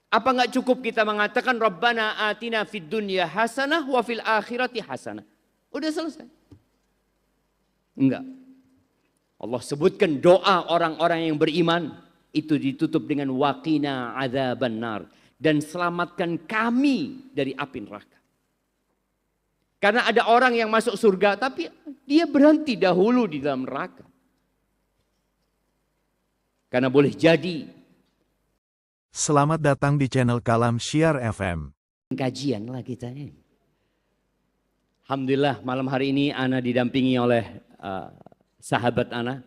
Apa enggak cukup kita mengatakan Rabbana atina fid dunya hasanah wa fil akhirati hasanah? Udah selesai. Enggak. Allah sebutkan doa orang-orang yang beriman itu ditutup dengan waqina adzabannar, dan selamatkan kami dari api neraka. Karena ada orang yang masuk surga tapi dia berhenti dahulu di dalam neraka. Karena boleh jadi. Selamat datang di channel Kalam Syiar FM. Kajian lah kita ini. Alhamdulillah malam hari ini Ana didampingi oleh sahabat Ana,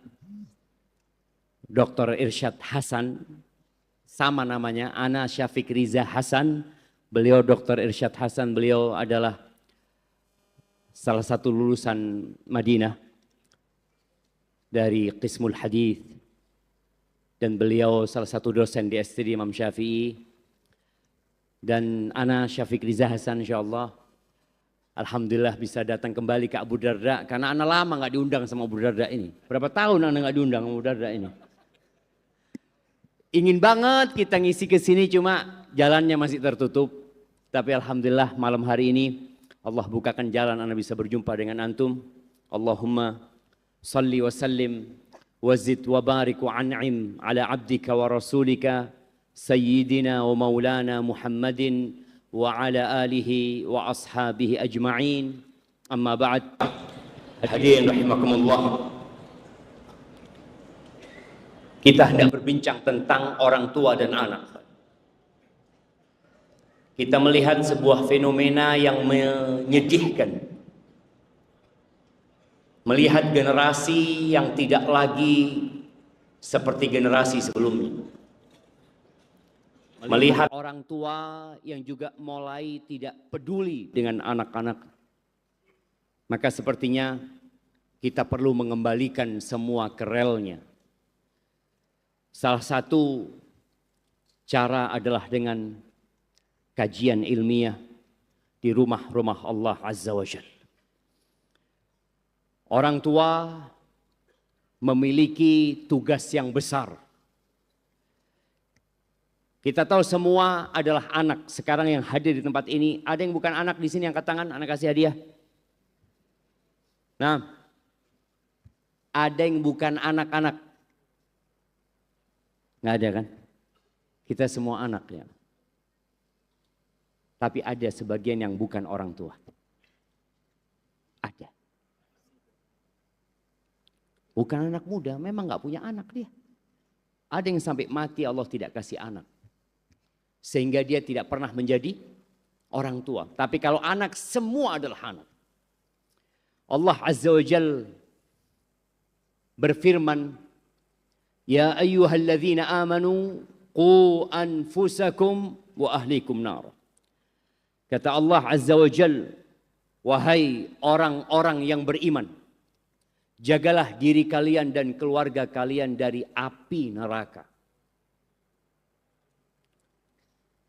Dr. Irsyad Hasan. Sama namanya, Ana Syafiq Riza Hasan. Beliau Dr. Irsyad Hasan, beliau adalah salah satu lulusan Madinah dari Qismul Hadith, dan beliau salah satu dosen di STD Imam Syafi'i. Dan Ana Syafiq Riza Hasan insyaallah alhamdulillah bisa datang kembali ke Abu Darda, karena Ana lama nggak diundang sama Abu Darda ini. Berapa tahun Ana nggak diundang sama Abu Darda ini. Ingin banget kita ngisi ke sini, cuma jalannya masih tertutup. Tapi alhamdulillah malam hari ini Allah bukakan jalan, Ana bisa berjumpa dengan antum. Allahumma salli wa sallim wa zid wa barik wa an'im ala abdika wa rasulika sayyidina wa maulana Muhammadin wa ala alihi wa ashabihi ajma'in. Amma ba'd. Hadirin rahimakumullah. Kita hendak berbincang tentang orang tua dan anak. Kita melihat sebuah fenomena yang menyedihkan. Melihat generasi yang tidak lagi seperti generasi sebelumnya. Melihat orang tua yang juga mulai tidak peduli dengan anak-anak. Maka sepertinya kita perlu mengembalikan semua ke relnya. Salah satu cara adalah dengan kajian ilmiah di rumah-rumah Allah Azza wa Jalla. Orang tua memiliki tugas yang besar. Kita tahu semua adalah anak. Sekarang yang hadir di tempat ini, ada yang bukan anak di sini, angkat tangan, anak kasih hadiah. Nah, ada yang bukan anak-anak. Nggak ada kan? Kita semua anak ya. Tapi ada sebagian yang bukan orang tua. Ada. Bukan anak muda, memang nggak punya anak dia. Ada yang sampai mati Allah tidak kasih anak. Sehingga dia tidak pernah menjadi orang tua. Tapi kalau anak, semua adalah anak. Allah Azza wa Jal berfirman, Ya ayyuhalladzina amanu qu anfusakum wa ahlikum nar. Kata Allah Azza wa Jal, wahai orang-orang yang beriman, jagalah diri kalian dan keluarga kalian dari api neraka.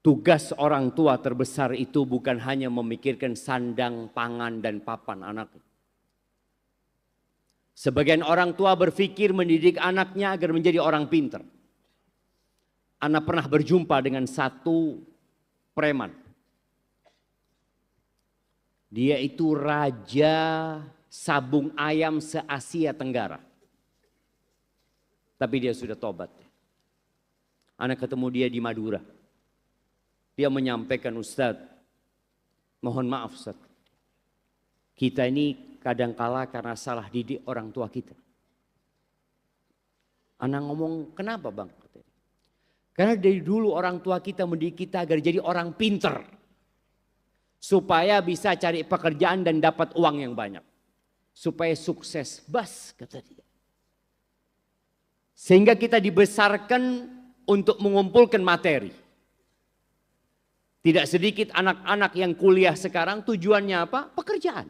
Tugas orang tua terbesar itu bukan hanya memikirkan sandang, pangan, dan papan anaknya. Sebagian orang tua berpikir mendidik anaknya agar menjadi orang pintar. Ana pernah berjumpa dengan satu preman. Dia itu raja sabung ayam se-Asia Tenggara. Tapi dia sudah tobat. Ana ketemu dia di Madura. Dia menyampaikan, Ustadz, mohon maaf Ustadz. Kita ini kadangkala karena salah didik orang tua kita. Anak ngomong, kenapa bang? Karena dari dulu orang tua kita mendidik kita agar jadi orang pinter. Supaya bisa cari pekerjaan dan dapat uang yang banyak. Supaya sukses. Bas, kata dia. Sehingga kita dibesarkan untuk mengumpulkan materi. Tidak sedikit anak-anak yang kuliah sekarang tujuannya apa? Pekerjaan.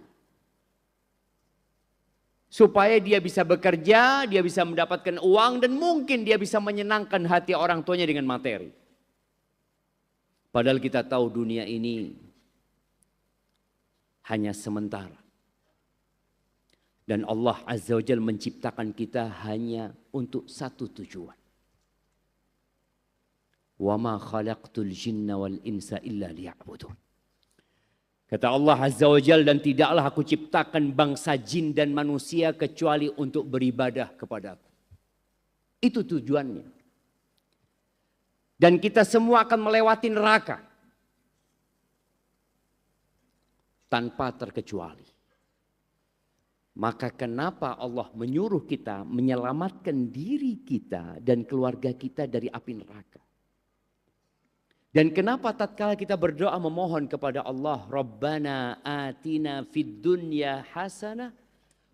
Supaya dia bisa bekerja, dia bisa mendapatkan uang, dan mungkin dia bisa menyenangkan hati orang tuanya dengan materi. Padahal kita tahu dunia ini hanya sementara. Dan Allah Azza wa Jalla menciptakan kita hanya untuk satu tujuan. Wa ma khalaqtul jinna wal insa illa liya'budun. Kata Allah Azza wa Jalla, dan tidaklah aku ciptakan bangsa jin dan manusia kecuali untuk beribadah kepadaku. Itu tujuannya. Dan kita semua akan melewati neraka. Tanpa terkecuali. Maka kenapa Allah menyuruh kita menyelamatkan diri kita dan keluarga kita dari api neraka? Dan kenapa tatkala kita berdoa memohon kepada Allah, Rabbana atina fid dunya hasanah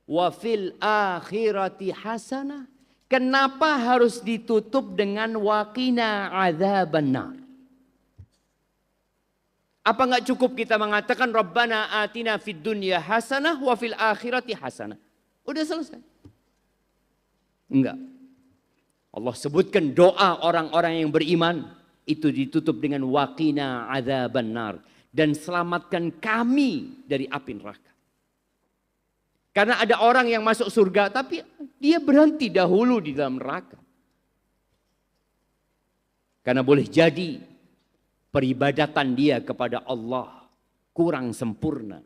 wa fil akhirati hasanah. Kenapa harus ditutup dengan waqina adzabannar? Apa enggak cukup kita mengatakan Rabbana atina fid dunya hasanah wa fil akhirati hasanah? Udah selesai. Enggak. Allah sebutkan doa orang-orang yang beriman. Itu ditutup dengan waqina adzabannar, dan selamatkan kami dari api neraka. Karena ada orang yang masuk surga tapi dia berhenti dahulu di dalam neraka. Karena boleh jadi peribadatan dia kepada Allah kurang sempurna.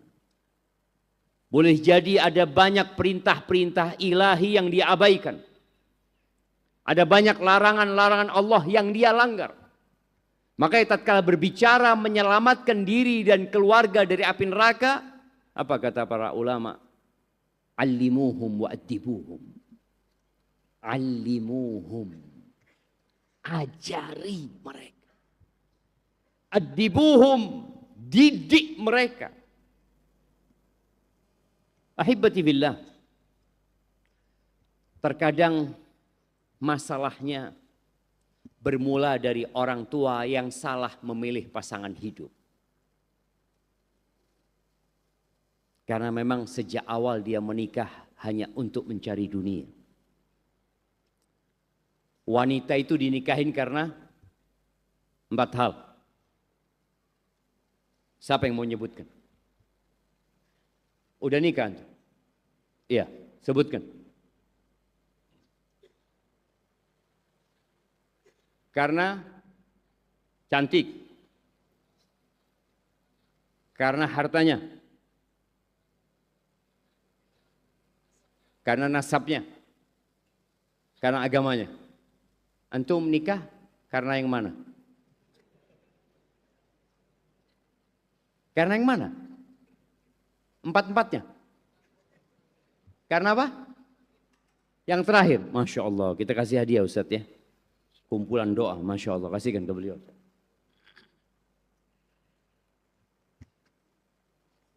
Boleh jadi ada banyak perintah-perintah ilahi yang dia abaikan. Ada banyak larangan-larangan Allah yang dia langgar. Makanya tatkala berbicara menyelamatkan diri dan keluarga dari api neraka, apa kata para ulama? Allimuhum wa addibuhum. Allimuhum. Ajari mereka. Addibuhum. Didik mereka. Ahibati billah. Terkadang masalahnya bermula dari orang tua yang salah memilih pasangan hidup. Karena memang sejak awal dia menikah hanya untuk mencari dunia. Wanita itu dinikahin karena 4 hal. Siapa yang mau nyebutkan? Udah nikah? Iya, sebutkan. Karena cantik. Karena hartanya. Karena nasabnya. Karena agamanya. Antum nikah karena yang mana? Karena yang mana? 4-4-nya. Karena apa? Yang terakhir. Masya Allah, kita kasih hadiah Ustaz ya. Kumpulan doa, Masya Allah, kasihkan ke beliau.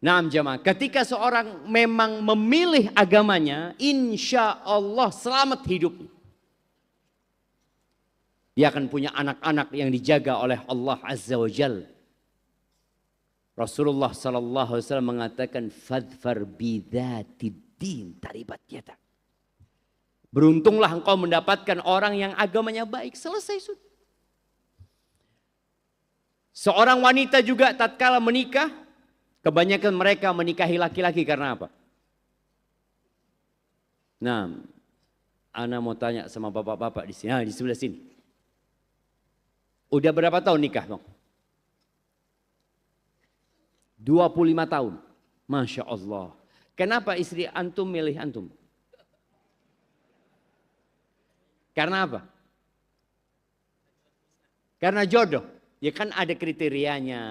Nah jemaah, ketika seorang memang memilih agamanya, insya Allah selamat hidupnya. Dia akan punya anak-anak yang dijaga oleh Allah Azza wa Jalla. Rasulullah sallallahu alaihi wasallam mengatakan fadfar bidzatid din taribat yadak. Beruntunglah engkau mendapatkan orang yang agamanya baik. Selesai sudah. Seorang wanita juga tatkala menikah, kebanyakan mereka menikahi laki-laki karena apa? Nah, ana mau tanya sama bapak-bapak di sini, di sebelah sini. Udah berapa tahun nikah, Bang? 25 tahun. Masya Allah. Kenapa istri antum milih antum? Karena apa? Karena jodoh. Ya kan ada kriterianya.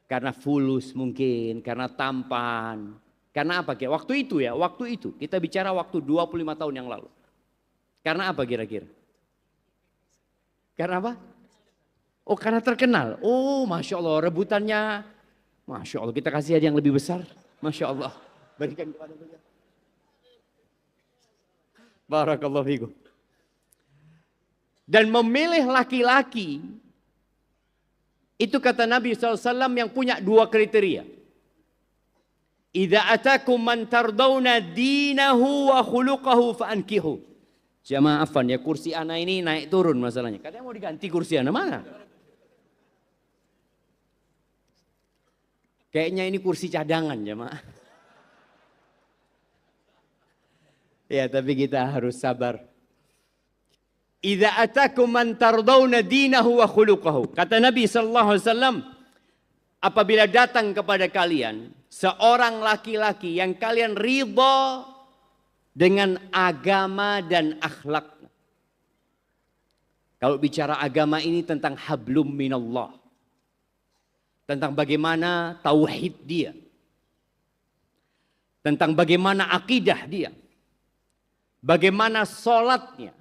Karena fulus mungkin, karena tampan. Karena apa? Waktu itu ya, waktu itu. Kita bicara waktu 25 tahun yang lalu. Karena apa kira-kira? Karena apa? Oh karena terkenal. Oh Masya Allah rebutannya. Masya Allah kita kasih hadiah yang lebih besar. Masya Allah. Berikan kepada beliau. Barakallahu fikum. Dan memilih laki-laki, itu kata Nabi SAW yang punya 2 kriteria. Idza atakum man tardawna dinahu wa khuluquhu fa'ankihu. Jamaah afan ya, kursi ana ini naik turun masalahnya. Katanya mau diganti kursi ana, mana? Kayaknya ini kursi cadangan jamaah. Ya tapi kita harus sabar. Idza atakum man tardawna dinahu wa khuluquhu. Kata Nabi sallallahu alaihi wasallam, apabila datang kepada kalian seorang laki-laki yang kalian ridha dengan agama dan akhlak. Kalau bicara agama ini tentang hablum minallah. Tentang bagaimana tauhid dia. Tentang bagaimana akidah dia. Bagaimana sholatnya.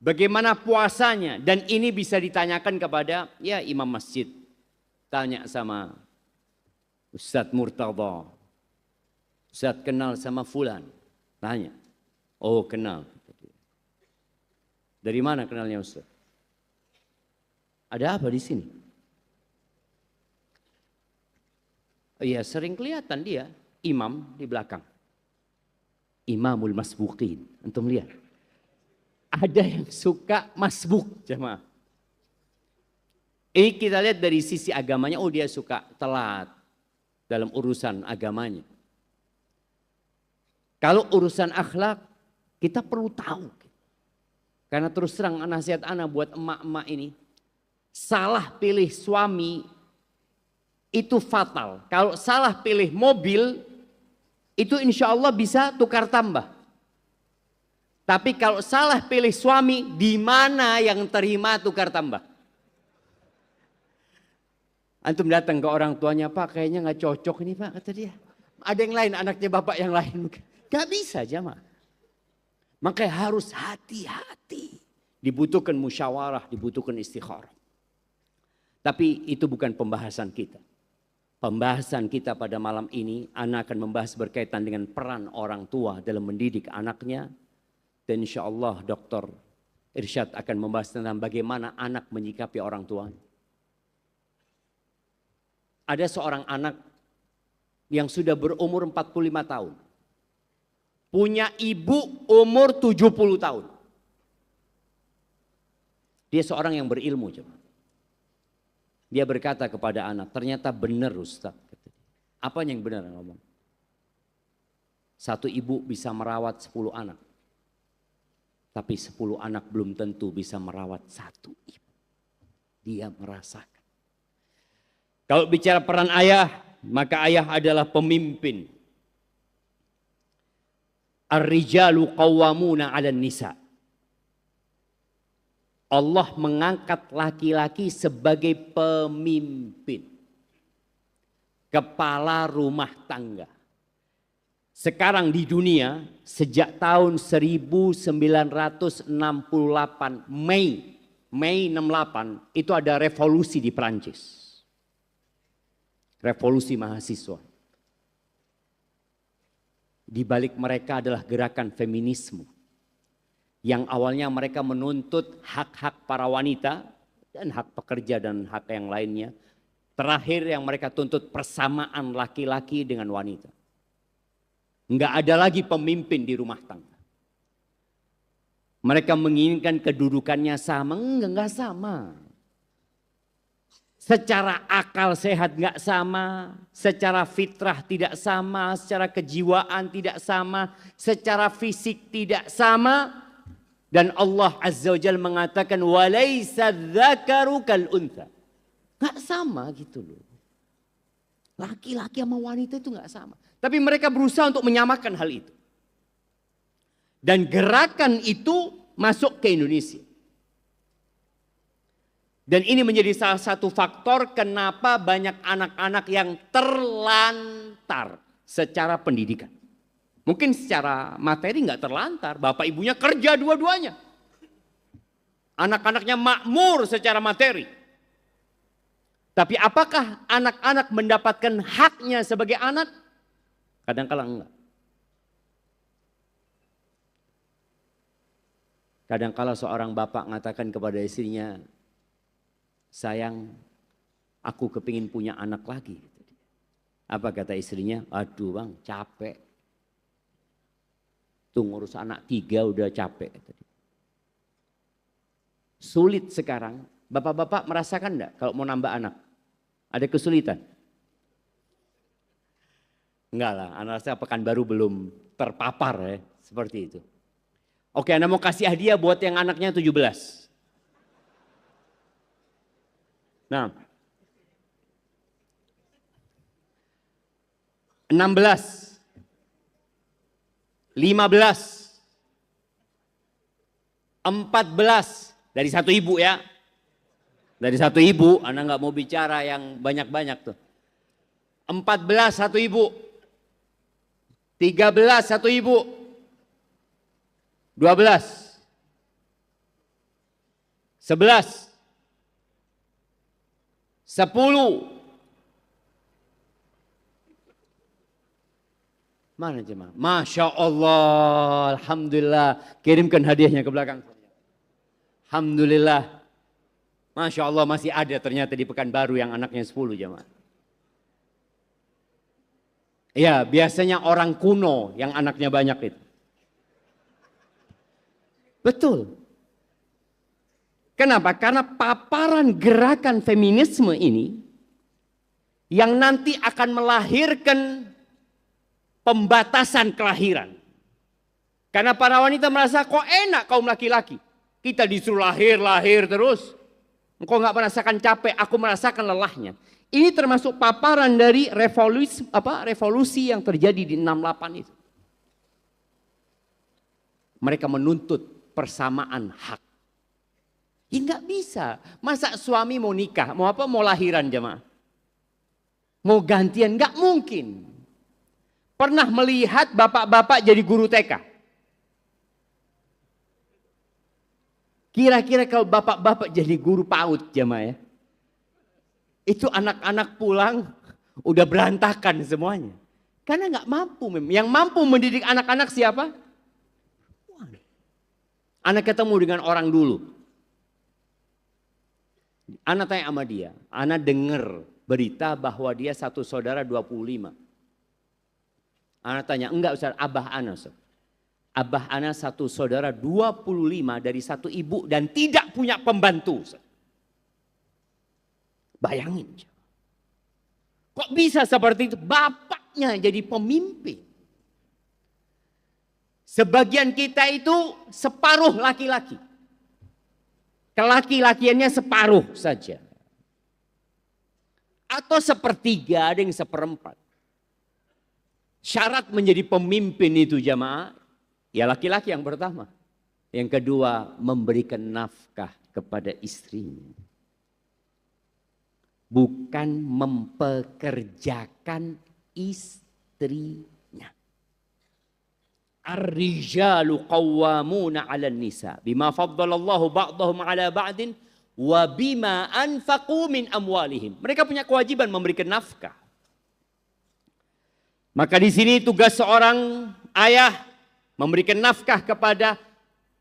Bagaimana puasanya. Dan ini bisa ditanyakan kepada ya imam masjid. Tanya sama Ustadz Murtada. Ustadz kenal sama fulan. Tanya. Oh kenal. Dari mana kenalnya Ustadz? Ada apa di sini? Iya sering kelihatan dia imam di belakang. Imamul masbuqin. Antum lihat. Ada yang suka masbuk jemaah. Ini kita lihat dari sisi agamanya. Oh dia suka telat dalam urusan agamanya. Kalau urusan akhlak kita perlu tahu. Karena terus terang nasihat anak buat emak-emak ini. Salah pilih suami itu fatal. Kalau salah pilih mobil itu insya Allah bisa tukar tambah. Tapi kalau salah pilih suami, di mana yang terima tukar tambah? Antum datang ke orang tuanya, Pak kayaknya nggak cocok ini Pak, kata dia. Ada yang lain, anaknya bapak yang lain. Gak bisa jamaah. Makanya harus hati-hati. Dibutuhkan musyawarah, dibutuhkan istikharah. Tapi itu bukan pembahasan kita. Pembahasan kita pada malam ini, Ana akan membahas berkaitan dengan peran orang tua dalam mendidik anaknya. Dan insya Allah Dr. Irsyad akan membahas tentang bagaimana anak menyikapi orang tuanya. Ada seorang anak yang sudah berumur 45 tahun. Punya ibu umur 70 tahun. Dia seorang yang berilmu. Dia berkata kepada anak, ternyata benar Ustaz. Apa yang benar ngomong? Satu ibu bisa merawat 10 anak. Tapi 10 anak belum tentu bisa merawat satu ibu. Dia merasakan. Kalau bicara peran ayah, maka ayah adalah pemimpin. Ar-rijalu qawwamuna 'alan nisa. Allah mengangkat laki-laki sebagai pemimpin. Kepala rumah tangga. Sekarang di dunia sejak tahun 1968 Mei 68 itu ada revolusi di Prancis. Revolusi mahasiswa. Di balik mereka adalah gerakan feminisme. Yang awalnya mereka menuntut hak-hak para wanita dan hak pekerja dan hak yang lainnya. Terakhir yang mereka tuntut persamaan laki-laki dengan wanita. Enggak ada lagi pemimpin di rumah tangga. Mereka menginginkan kedudukannya sama, enggak sama. Secara akal sehat enggak sama, secara fitrah tidak sama, secara kejiwaan tidak sama, secara fisik tidak sama. Dan Allah Azza wa Jalla mengatakan walaysa dzakaru kal untha. Enggak sama gitu loh. Laki-laki sama wanita itu enggak sama. Tapi mereka berusaha untuk menyamakan hal itu. Dan gerakan itu masuk ke Indonesia. Dan ini menjadi salah satu faktor kenapa banyak anak-anak yang terlantar secara pendidikan. Mungkin secara materi nggak terlantar, bapak ibunya kerja dua-duanya. Anak-anaknya makmur secara materi. Tapi apakah anak-anak mendapatkan haknya sebagai anak? Kadang-kala enggak. Kadang-kala seorang bapak mengatakan kepada istrinya, sayang, aku kepingin punya anak lagi. Apa kata istrinya? Aduh bang, capek. Tuh ngurus anak 3 udah capek. Sulit sekarang. Bapak-bapak merasakan enggak kalau mau nambah anak? Ada kesulitan? Enggak lah, anak saya Pekanbaru belum terpapar ya, seperti itu. Oke, Anda mau kasih hadiah buat yang anaknya 17. Nah, 16, 15, 14 dari satu ibu ya. Dari satu ibu, Anda nggak mau bicara yang banyak-banyak tuh. 14 satu ibu. 13 satu ibu. 12. 11. 10. Mana jemaah? Masya Allah, Alhamdulillah. Kirimkan hadiahnya ke belakang. Alhamdulillah. Masya Allah masih ada ternyata di Pekanbaru yang anaknya 10 jemaah. Ya, biasanya orang kuno yang anaknya banyak itu. Betul. Kenapa? Karena paparan gerakan feminisme ini yang nanti akan melahirkan pembatasan kelahiran. Karena para wanita merasa kok enak kaum laki-laki. Kita disuruh lahir terus. Engkau nggak merasakan capek, aku merasakan lelahnya. Ini termasuk paparan dari revolusi yang terjadi di 68 itu. Mereka menuntut persamaan hak. Ya nggak bisa. Masa suami mau nikah, mau apa? Mau lahiran jemaah. Mau gantian, nggak mungkin. Pernah melihat bapak-bapak jadi guru TK? Kira-kira kalau bapak-bapak jadi guru PAUD jemaah ya. Itu anak-anak pulang udah berantakan semuanya. Karena nggak mampu. Yang mampu mendidik anak-anak siapa? Anak ketemu dengan orang dulu. Anak tanya sama dia. Anak dengar berita bahwa dia satu saudara 25. Anak tanya, enggak Ustaz, abah anak Ustaz. Abah anak satu saudara 25 dari satu ibu dan tidak punya pembantu. Bayangin. Kok bisa seperti itu? Bapaknya jadi pemimpin. Sebagian kita itu separuh laki-laki. Kelaki-lakiannya separuh saja. Atau sepertiga, ada yang seperempat. Syarat menjadi pemimpin itu jamaah. Ya laki-laki yang pertama. Yang kedua memberikan nafkah kepada istrinya. Bukan mempekerjakan istrinya. Ar-rijalu qawwamuna 'alan nisa bima faddalallahu ba'dahum 'ala ba'din wa bima anfaqu min amwalihim. Mereka punya kewajiban memberikan nafkah. Maka di sini tugas seorang ayah memberikan nafkah kepada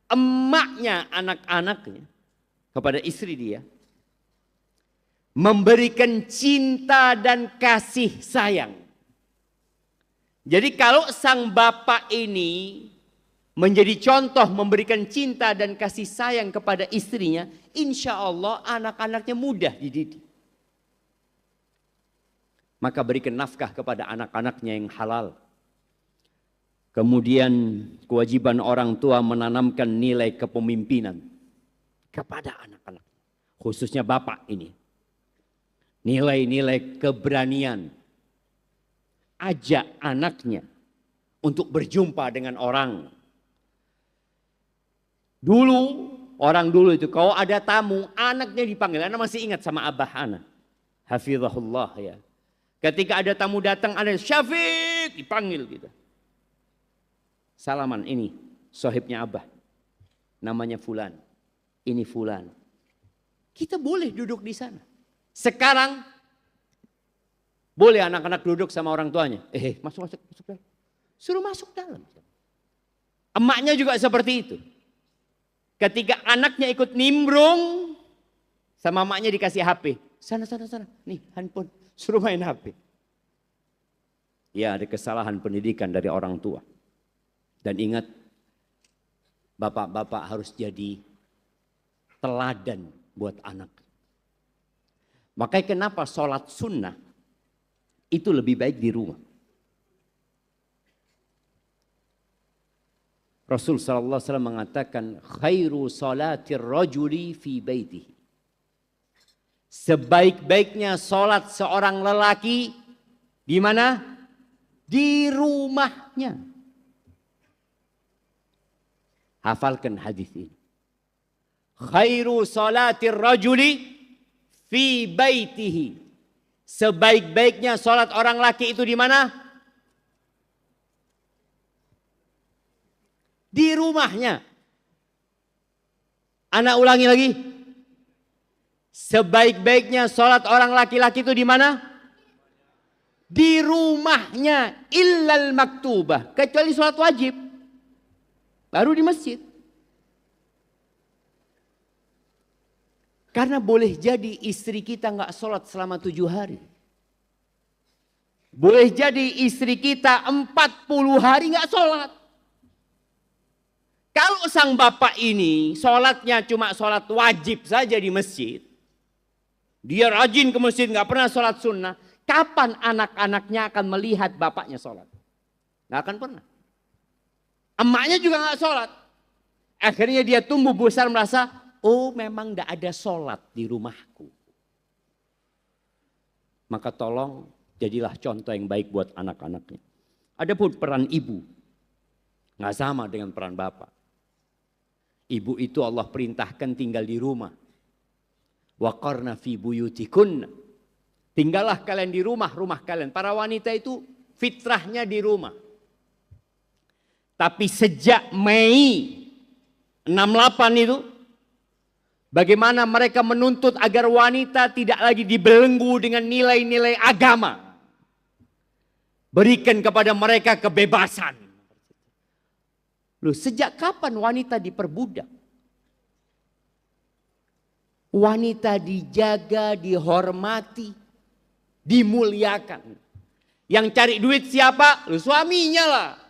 emaknya, anak-anaknya, kepada istri dia. Memberikan cinta dan kasih sayang. Jadi kalau sang bapak ini menjadi contoh memberikan cinta dan kasih sayang kepada istrinya, insya Allah anak-anaknya mudah dididik. Maka berikan nafkah kepada anak-anaknya yang halal. Kemudian kewajiban orang tua menanamkan nilai kepemimpinan kepada anak-anak. Khususnya bapak ini. Nilai-nilai keberanian. Ajak anaknya untuk berjumpa dengan orang. Dulu, orang dulu itu kalau ada tamu, anaknya dipanggil. Anak masih ingat sama abah anak. Hafizahullah ya. Ketika ada tamu datang, ada Syafiq dipanggil gitu. Salaman, ini sohibnya abah. Namanya Fulan. Ini Fulan. Kita boleh duduk di sana. Sekarang boleh anak-anak duduk sama orang tuanya. Masuk dalam. Suruh masuk dalam. Emaknya juga seperti itu. Ketika anaknya ikut nimbrung, sama emaknya dikasih HP. Sana. Nih handphone. Suruh main HP. Ya, ada kesalahan pendidikan dari orang tua. Dan ingat, bapak-bapak harus jadi teladan buat anak. Makanya kenapa sholat sunnah itu lebih baik di rumah. Rasul sallallahu alaihi wasallam mengatakan khairu salatir rajuli fi baitihi. Sebaik-baiknya salat seorang lelaki di mana? Di rumahnya. Hafalkan hadis ini. Khairu salatir rajuli fi baitihi. Sebaik-baiknya salat orang laki itu di mana? Di rumahnya. Anak ulangi lagi. Sebaik-baiknya sholat orang laki-laki itu di mana? Di rumahnya. Illal maktubah. Kecuali sholat wajib. Baru di masjid. Karena boleh jadi istri kita nggak sholat selama 7 hari. Boleh jadi istri kita 40 hari nggak sholat. Kalau sang bapak ini sholatnya cuma sholat wajib saja di masjid. Dia rajin ke masjid, nggak pernah sholat sunnah. Kapan anak-anaknya akan melihat bapaknya sholat? Nggak akan pernah. Emaknya juga nggak sholat. Akhirnya dia tumbuh besar merasa, oh memang nggak ada sholat di rumahku. Maka tolong jadilah contoh yang baik buat anak-anaknya. Adapun peran ibu, nggak sama dengan peran bapak. Ibu itu Allah perintahkan tinggal di rumah. Waqarna fi buyutikunna. Tinggallah kalian di rumah-rumah kalian. Para wanita itu fitrahnya di rumah. Tapi sejak Mei 68 itu, bagaimana mereka menuntut agar wanita tidak lagi dibelenggu dengan nilai-nilai agama. Berikan kepada mereka kebebasan. Loh, sejak kapan wanita diperbudak? Wanita dijaga, dihormati, dimuliakan. Yang cari duit siapa? Loh, suaminya lah.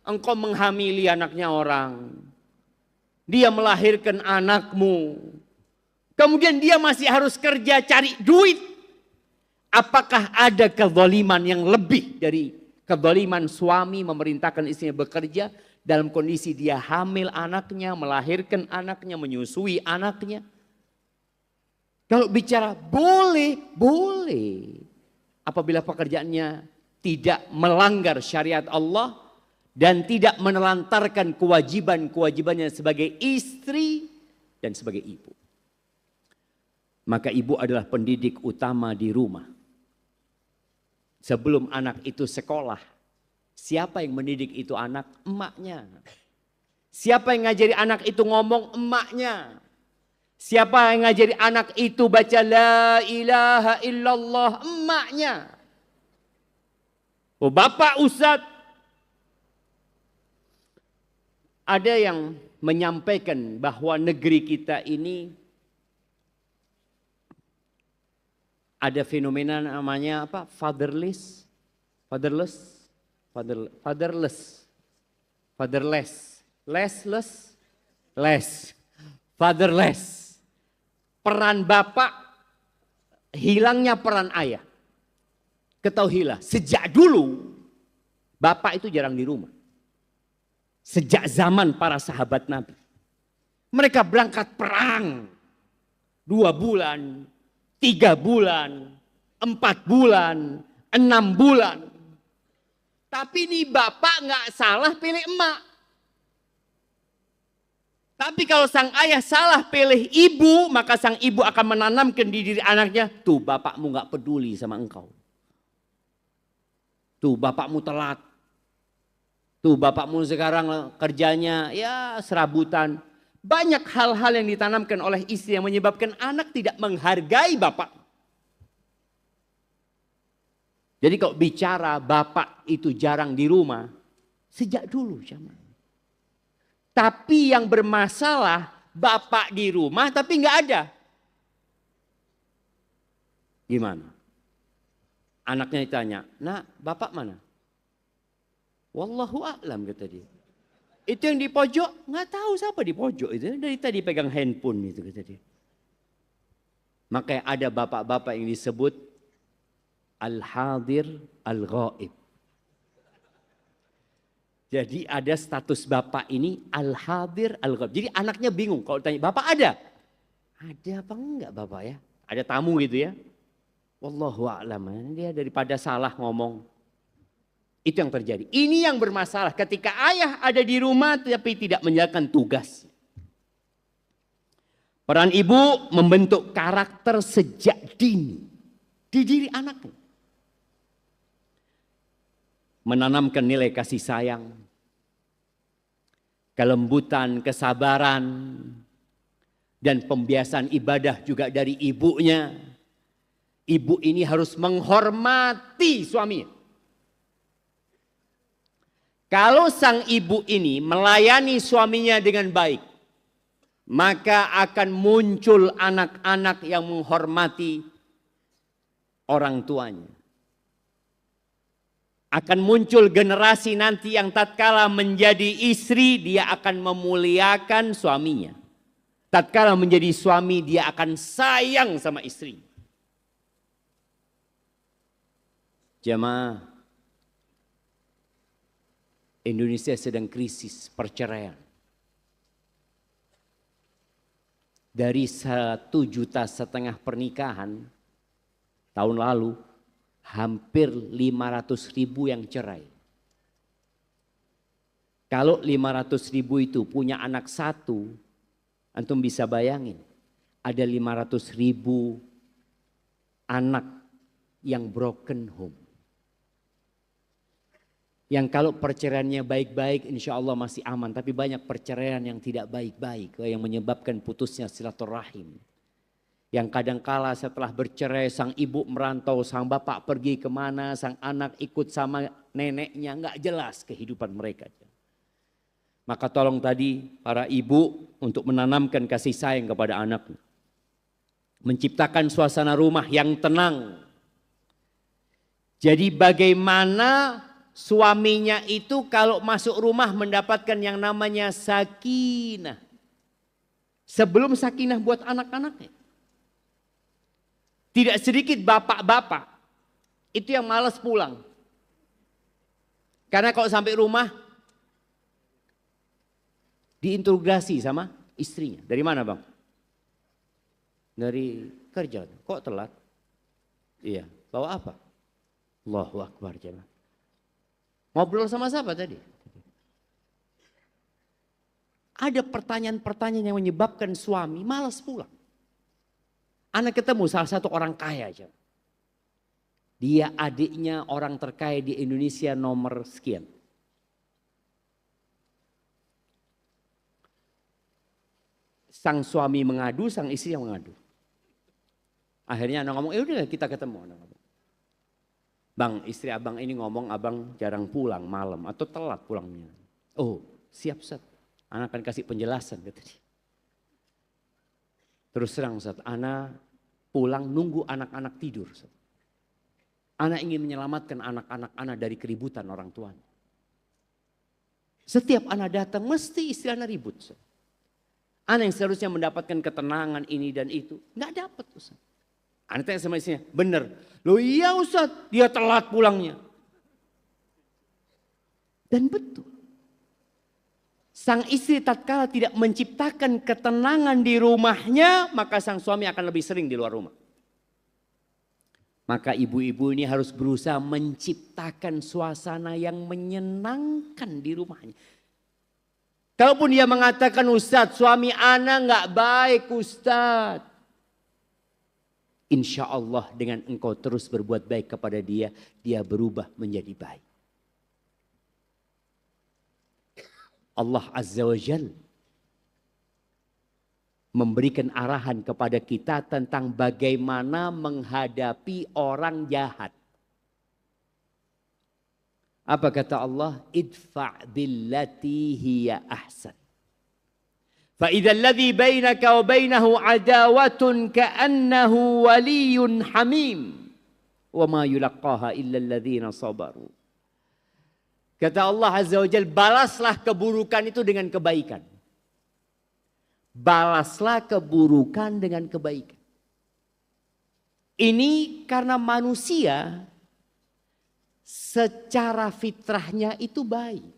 Engkau menghamili anaknya orang. Dia melahirkan anakmu. Kemudian dia masih harus kerja cari duit. Apakah ada kezaliman yang lebih dari kezaliman suami memerintahkan istrinya bekerja dalam kondisi dia hamil anaknya, melahirkan anaknya, menyusui anaknya? Kalau bicara boleh, boleh. Apabila pekerjaannya tidak melanggar syariat Allah dan tidak menelantarkan kewajiban-kewajibannya sebagai istri dan sebagai ibu. Maka ibu adalah pendidik utama di rumah. Sebelum anak itu sekolah, siapa yang mendidik itu anak? Emaknya. Siapa yang ngajari anak itu ngomong? Emaknya. Siapa yang ngajari anak itu baca la ilaha illallah? Emaknya. Oh, bapak ustadz. Ada yang menyampaikan bahwa negeri kita ini ada fenomena namanya apa? Fatherless. Peran bapak, hilangnya peran ayah. Ketahuilah, sejak dulu bapak itu jarang di rumah. Sejak zaman para sahabat Nabi. Mereka berangkat perang 2 bulan, 3 bulan, 4 bulan, 6 bulan. Tapi nih bapak nggak salah pilih emak. Tapi kalau sang ayah salah pilih ibu, maka sang ibu akan menanamkan di diri anaknya, tuh bapakmu gak peduli sama engkau. Tuh bapakmu telat. Tuh bapakmu sekarang kerjanya ya serabutan. Banyak hal-hal yang ditanamkan oleh istri yang menyebabkan anak tidak menghargai bapak. Jadi kalau bicara bapak itu jarang di rumah, sejak dulu zaman. Tapi yang bermasalah bapak di rumah tapi nggak ada. Gimana? Anaknya ditanya, nak bapak mana? Wallahu a'lam kata dia. Itu yang di pojok, nggak tahu siapa di pojok itu. Dari tadi pegang handphone itu kata dia. Maka ada bapak-bapak yang disebut al-hadir al-ghaib. Jadi ada status bapak ini al-hadir al-ghaib. Jadi anaknya bingung kalau tanya, bapak ada? Ada apa enggak bapak ya? Ada tamu gitu ya. Wallahu a'lam. Dia daripada salah ngomong. Itu yang terjadi. Ini yang bermasalah ketika ayah ada di rumah tapi tidak menjalankan tugas. Peran ibu membentuk karakter sejak dini di diri anaknya. Menanamkan nilai kasih sayang, kelembutan, kesabaran, dan pembiasaan ibadah juga dari ibunya. Ibu ini harus menghormati suaminya. Kalau sang ibu ini melayani suaminya dengan baik, maka akan muncul anak-anak yang menghormati orang tuanya. Akan muncul generasi nanti yang tatkala menjadi istri, dia akan memuliakan suaminya. Tatkala menjadi suami, dia akan sayang sama istri. Jemaah, Indonesia sedang krisis perceraian. Dari 1,5 juta pernikahan tahun lalu, hampir 500.000 yang cerai. Kalau 500.000 itu punya anak satu, antum bisa bayangin, ada 500.000 anak yang broken home. Yang kalau perceraiannya baik-baik insya Allah masih aman. Tapi banyak perceraian yang tidak baik-baik. Yang menyebabkan putusnya silaturahim. Yang kadangkala setelah bercerai sang ibu merantau, sang bapak pergi kemana, sang anak ikut sama neneknya. Nggak jelas kehidupan mereka. Maka tolong tadi para ibu untuk menanamkan kasih sayang kepada anaknya. Menciptakan suasana rumah yang tenang. Jadi bagaimana suaminya itu kalau masuk rumah mendapatkan yang namanya sakinah. Sebelum sakinah buat anak-anaknya. Tidak sedikit bapak-bapak itu yang malas pulang. Karena kalau sampai rumah diinterogasi sama istrinya. Dari mana bang? Dari kerja. Kok telat? Iya. Bawa apa? Allahu Akbar jemaah. Ngobrol sama siapa tadi? Ada pertanyaan-pertanyaan yang menyebabkan suami malas pulang. Anak ketemu salah satu orang kaya aja. Dia adiknya orang terkaya di Indonesia nomor sekian. Sang suami mengadu, sang istri yang mengadu. Akhirnya anak ngomong, udah kita ketemu. Anak ngomong, bang, istri abang ini ngomong abang jarang pulang malam atau telat pulangnya. Oh siap Ustaz, anak akan kasih penjelasan kata dia. Terus terang Ustaz, anak pulang nunggu anak-anak tidur Ustaz. Anak ingin menyelamatkan anak-anak anak dari keributan orang tuanya. Setiap anak datang mesti istri anak ribut Ustaz. Anak yang seharusnya mendapatkan ketenangan ini dan itu nggak dapat Ustaz. Anak tanya sama istrinya, bener. Loh iya Ustaz, dia telat pulangnya. Dan betul. Sang istri tatkala tidak menciptakan ketenangan di rumahnya, maka sang suami akan lebih sering di luar rumah. Maka ibu-ibu ini harus berusaha menciptakan suasana yang menyenangkan di rumahnya. Kalaupun dia mengatakan, Ustaz suami ana nggak baik Ustaz. Insya Allah dengan engkau terus berbuat baik kepada dia, dia berubah menjadi baik. Allah Azza wa Jalla memberikan arahan kepada kita tentang bagaimana menghadapi orang jahat. Apa kata Allah? Idfa' billati hiya ahsan. فَإِذَا الَّذِي بَيْنَكَ وَبَيْنَهُ عَدَاوَةٌ كَأَنَّهُ وَلِيٌّ حَمِيمٌ وَمَا يُلَقَّاهَا إِلَّا الَّذِينَ صَبَرُوا. Kata Allah Azza wa Jalla, balaslah keburukan itu dengan kebaikan. Balaslah keburukan dengan kebaikan. Ini karena manusia secara fitrahnya itu baik.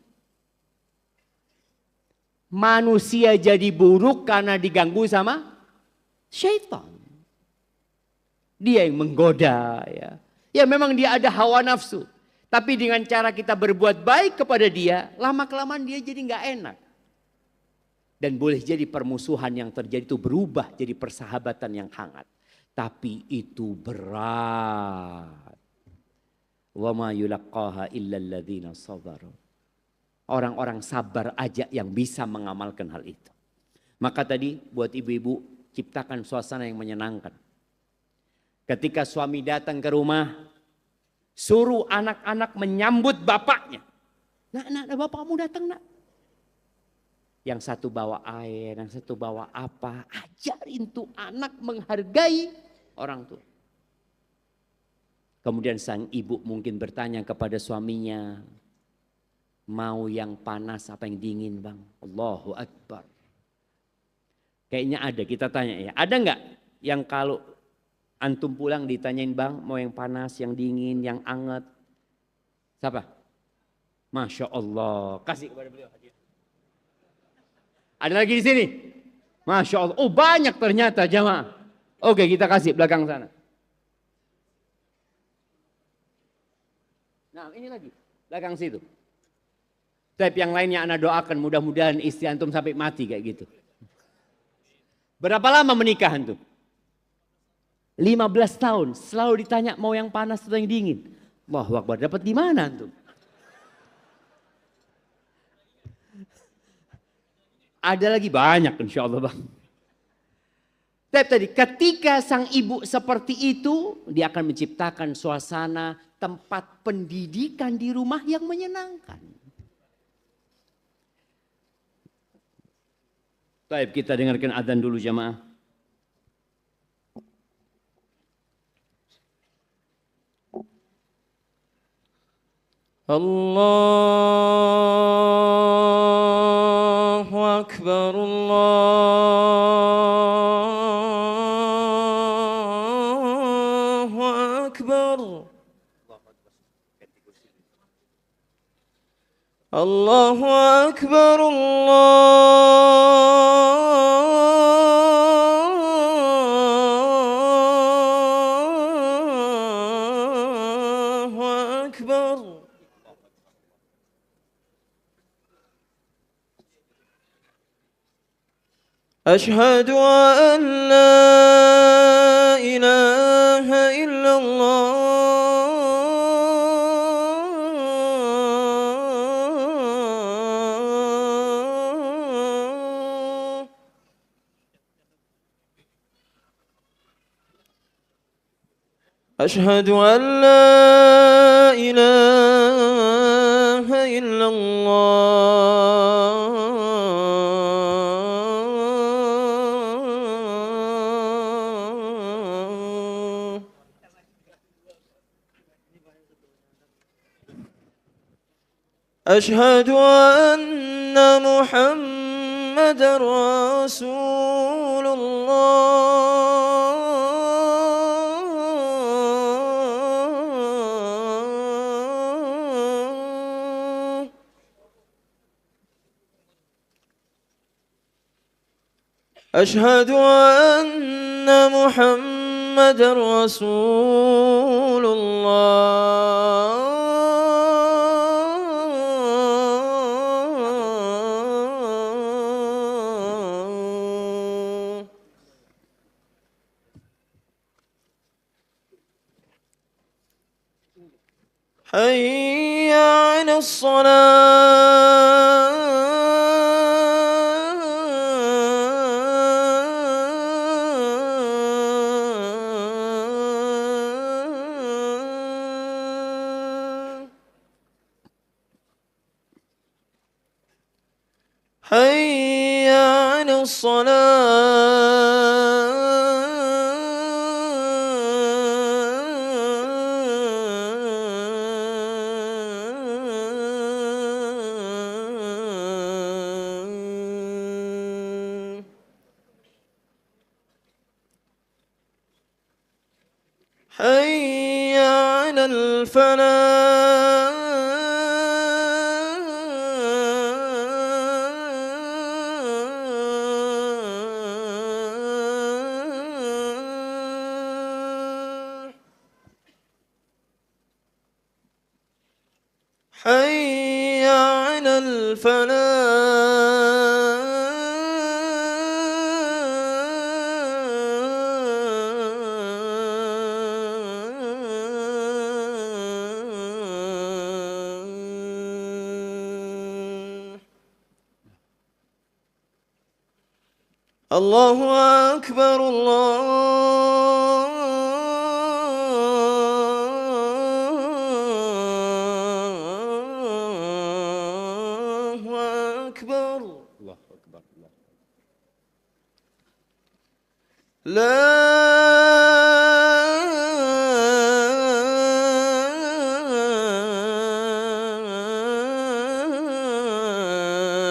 manusia jadi buruk karena diganggu sama syaitan. Dia yang menggoda ya. Ya memang dia ada hawa nafsu. Tapi dengan cara kita berbuat baik kepada dia, lama-kelamaan dia jadi nggak enak. Dan boleh jadi permusuhan yang terjadi itu berubah jadi persahabatan yang hangat. Tapi itu berat. Wa ma yulaqqaha illa alladzina sabaru. Orang-orang sabar aja yang bisa mengamalkan hal itu. Maka tadi buat ibu-ibu ciptakan suasana yang menyenangkan. Ketika suami datang ke rumah, suruh anak-anak menyambut bapaknya. Nak, bapakmu datang nak. Yang satu bawa air, yang satu bawa apa. Ajarin tuh anak menghargai orang tua. Kemudian sang ibu mungkin bertanya kepada suaminya. Mau yang panas apa yang dingin bang? Allahu Akbar. Kayaknya ada, kita tanya ya. Ada nggak yang kalau antum pulang ditanyain bang mau yang panas, yang dingin, yang anget? Siapa? Masya Allah. Kasih kepada beliau hadiah. Ada lagi di sini? Masya Allah. Oh banyak ternyata jamaah. Oke kita kasih belakang sana. Nah ini lagi. Belakang situ. Tapi yang lainnya anak doakan mudah-mudahan istri antum sampai mati kayak gitu. Berapa lama menikah antum? 15 tahun, selalu ditanya mau yang panas atau yang dingin. Allahu Akbar, dapat di mana antum? Ada lagi banyak insya Allah bang. Tapi tadi ketika sang ibu seperti itu, dia akan menciptakan suasana tempat pendidikan di rumah yang menyenangkan. Baik, kita dengarkan adzan dulu jamaah. Allahu Akbar, Allahu Akbar. Allahu Akbar, Allahu Akbar. أشهد أن لا إله إلا الله أشهد أن لا إله إلا الله أشهد أن محمدا رسول الله أشهد أن محمدا رسول الله حي على الصلاة حي على الصلاة حي على حي على الفلاح. الله أكبر الله أكبر. الله أكبر. الله. لا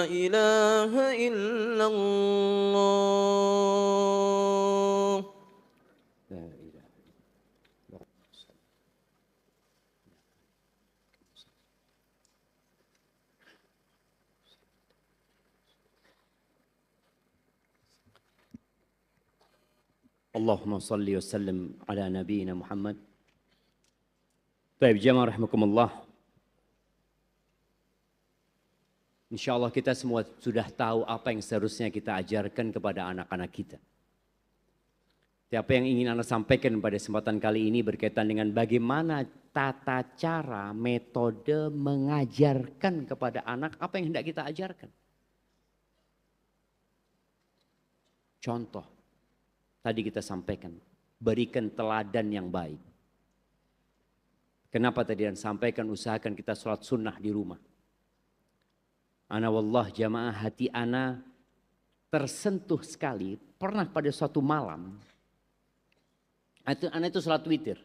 إله إلا الله. لا إله إلا الله. Allahumma salli wa sallim ala nabiyyina Muhammad. Baik, jemaah rahimakumullah. Insyaallah kita semua sudah tahu apa yang seharusnya kita ajarkan kepada anak-anak kita. Apa yang ingin Anda sampaikan pada kesempatan kali ini berkaitan dengan bagaimana tata cara, metode mengajarkan kepada anak apa yang hendak kita ajarkan. Contoh, tadi kita sampaikan, berikan teladan yang baik. Kenapa tadi Anda sampaikan usahakan kita sholat sunnah di rumah. Ana wallah jamaah hati ana tersentuh sekali, pernah pada suatu malam, ana itu sholat witir.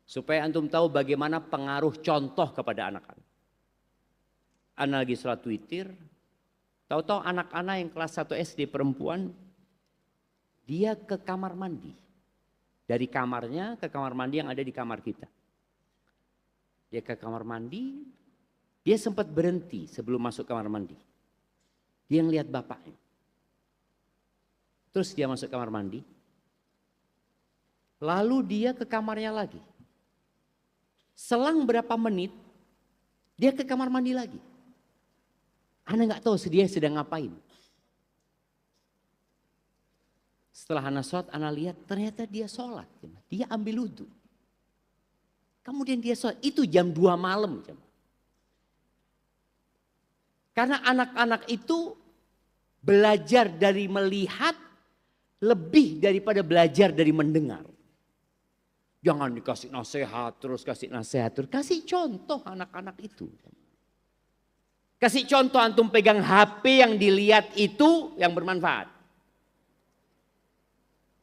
Supaya antum tahu bagaimana pengaruh contoh kepada anak-anak. Ana lagi sholat witir, tahu-tahu anak-anak yang kelas 1 SD perempuan, dia ke kamar mandi. Dari kamarnya ke kamar mandi yang ada di kamar kita. Dia ke kamar mandi, dia sempat berhenti sebelum masuk kamar mandi. Dia ngelihat bapaknya. Terus dia masuk kamar mandi. Lalu dia ke kamarnya lagi. Selang berapa menit, dia ke kamar mandi lagi. Ana nggak tahu dia sedang ngapain. Setelah ana sholat, ana lihat ternyata dia sholat. Dia ambil wudhu. Kemudian dia sholat, itu jam 2 malam. Karena anak-anak itu belajar dari melihat lebih daripada belajar dari mendengar. Jangan dikasih nasihat terus, kasih nasihat terus. Kasih contoh anak-anak itu. Kasih contoh antum pegang HP yang dilihat itu yang bermanfaat.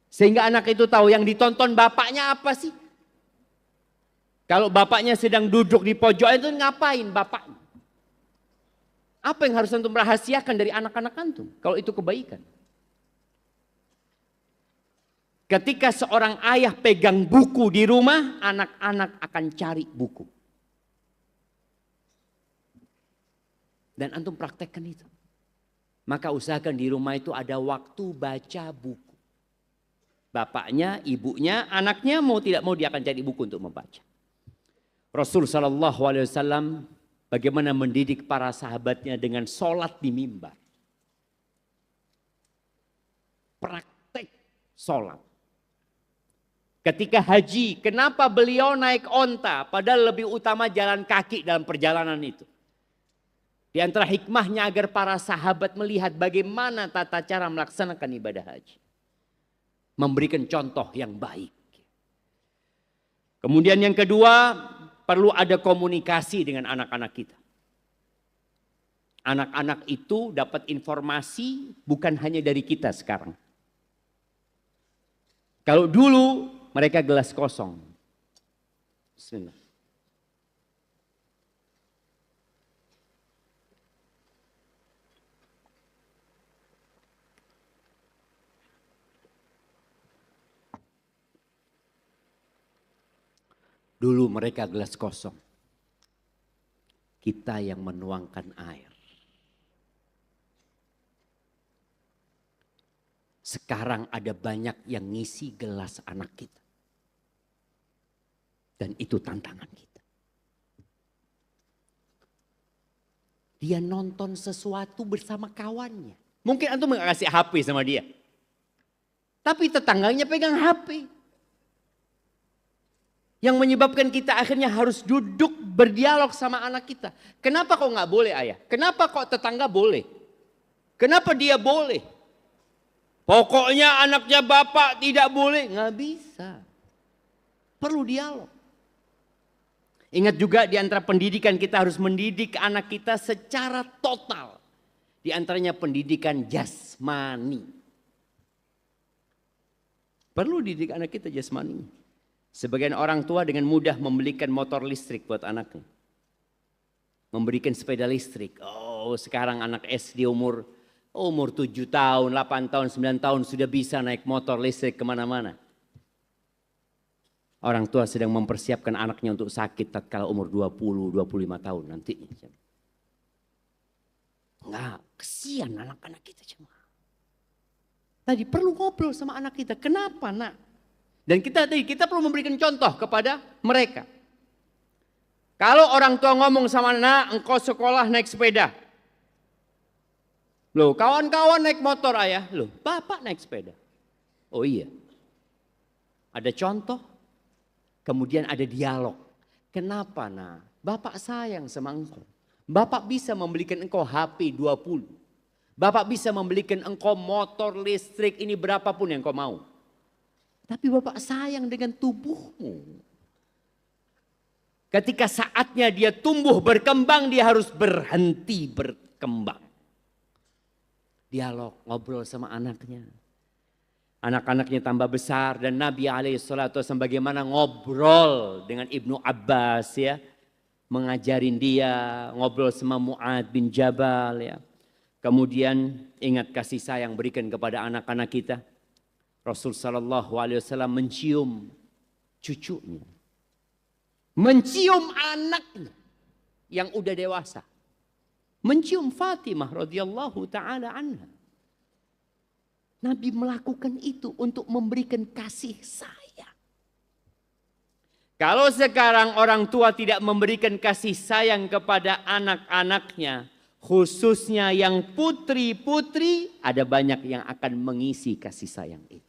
Sehingga anak itu tahu yang ditonton bapaknya apa sih. Kalau bapaknya sedang duduk di pojok itu ngapain bapaknya? Apa yang harus antum rahasiakan dari anak-anak antum? Kalau itu kebaikan. Ketika seorang ayah pegang buku di rumah, anak-anak akan cari buku. Dan antum praktekkan itu. Maka usahakan di rumah itu ada waktu baca buku. Bapaknya, ibunya, anaknya mau tidak mau dia akan cari buku untuk membaca. Rasul SAW bagaimana mendidik para sahabatnya dengan sholat di mimbar. Praktek sholat. Ketika haji, kenapa beliau naik onta padahal lebih utama jalan kaki dalam perjalanan itu. Di antara hikmahnya agar para sahabat melihat bagaimana tata cara melaksanakan ibadah haji. Memberikan contoh yang baik. Kemudian yang kedua, perlu ada komunikasi dengan anak-anak kita. Anak-anak itu dapat informasi bukan hanya dari kita sekarang. Kalau dulu mereka gelas kosong. Bismillah. Dulu mereka gelas kosong. Kita yang menuangkan air. Sekarang ada banyak yang ngisi gelas anak kita. Dan itu tantangan kita. Dia nonton sesuatu bersama kawannya. Mungkin antum nggak kasih HP sama dia. Tapi tetangganya pegang HP. Yang menyebabkan kita akhirnya harus duduk berdialog sama anak kita. Kenapa kok nggak boleh ayah? Kenapa kok tetangga boleh? Kenapa dia boleh? Pokoknya anaknya bapak tidak boleh. Nggak bisa. Perlu dialog. Ingat juga di antara pendidikan kita harus mendidik anak kita secara total. Di antaranya pendidikan jasmani. Perlu didik anak kita jasmani. Sebagian orang tua dengan mudah membelikan motor listrik buat anaknya. Memberikan sepeda listrik. Oh, sekarang anak SD umur 7 tahun, 8 tahun, 9 tahun sudah bisa naik motor listrik kemana-mana. Orang tua sedang mempersiapkan anaknya untuk sakit tatkala umur 20-25 tahun nantinya. Enggak, kesian anak-anak kita cuma. Tadi perlu ngobrol sama anak kita. Kenapa nak? Dan kita perlu memberikan contoh kepada mereka. Kalau orang tua ngomong sama anak, engkau sekolah naik sepeda. Loh, kawan-kawan naik motor ayah. Loh, bapak naik sepeda. Oh iya. Ada contoh, kemudian ada dialog. Kenapa nak? Bapak sayang sama engkau. Bapak bisa membelikan engkau HP 20. Bapak bisa membelikan engkau motor listrik ini berapapun yang engkau mau. Tapi bapak sayang dengan tubuhmu. Ketika saatnya dia tumbuh berkembang, dia harus berhenti berkembang. Dialog, ngobrol sama anaknya. Anak-anaknya tambah besar dan Nabi SAW bagaimana ngobrol dengan Ibnu Abbas ya. Mengajarin dia, ngobrol sama Mu'ad bin Jabal ya. Kemudian ingat kasih sayang berikan kepada anak-anak kita. Rasul sallallahu alaihi wasallam mencium cucunya. Mencium anaknya yang udah dewasa. Mencium Fatimah radhiyallahu taala anha. Nabi melakukan itu untuk memberikan kasih sayang. Kalau sekarang orang tua tidak memberikan kasih sayang kepada anak-anaknya, khususnya yang putri-putri, ada banyak yang akan mengisi kasih sayang itu.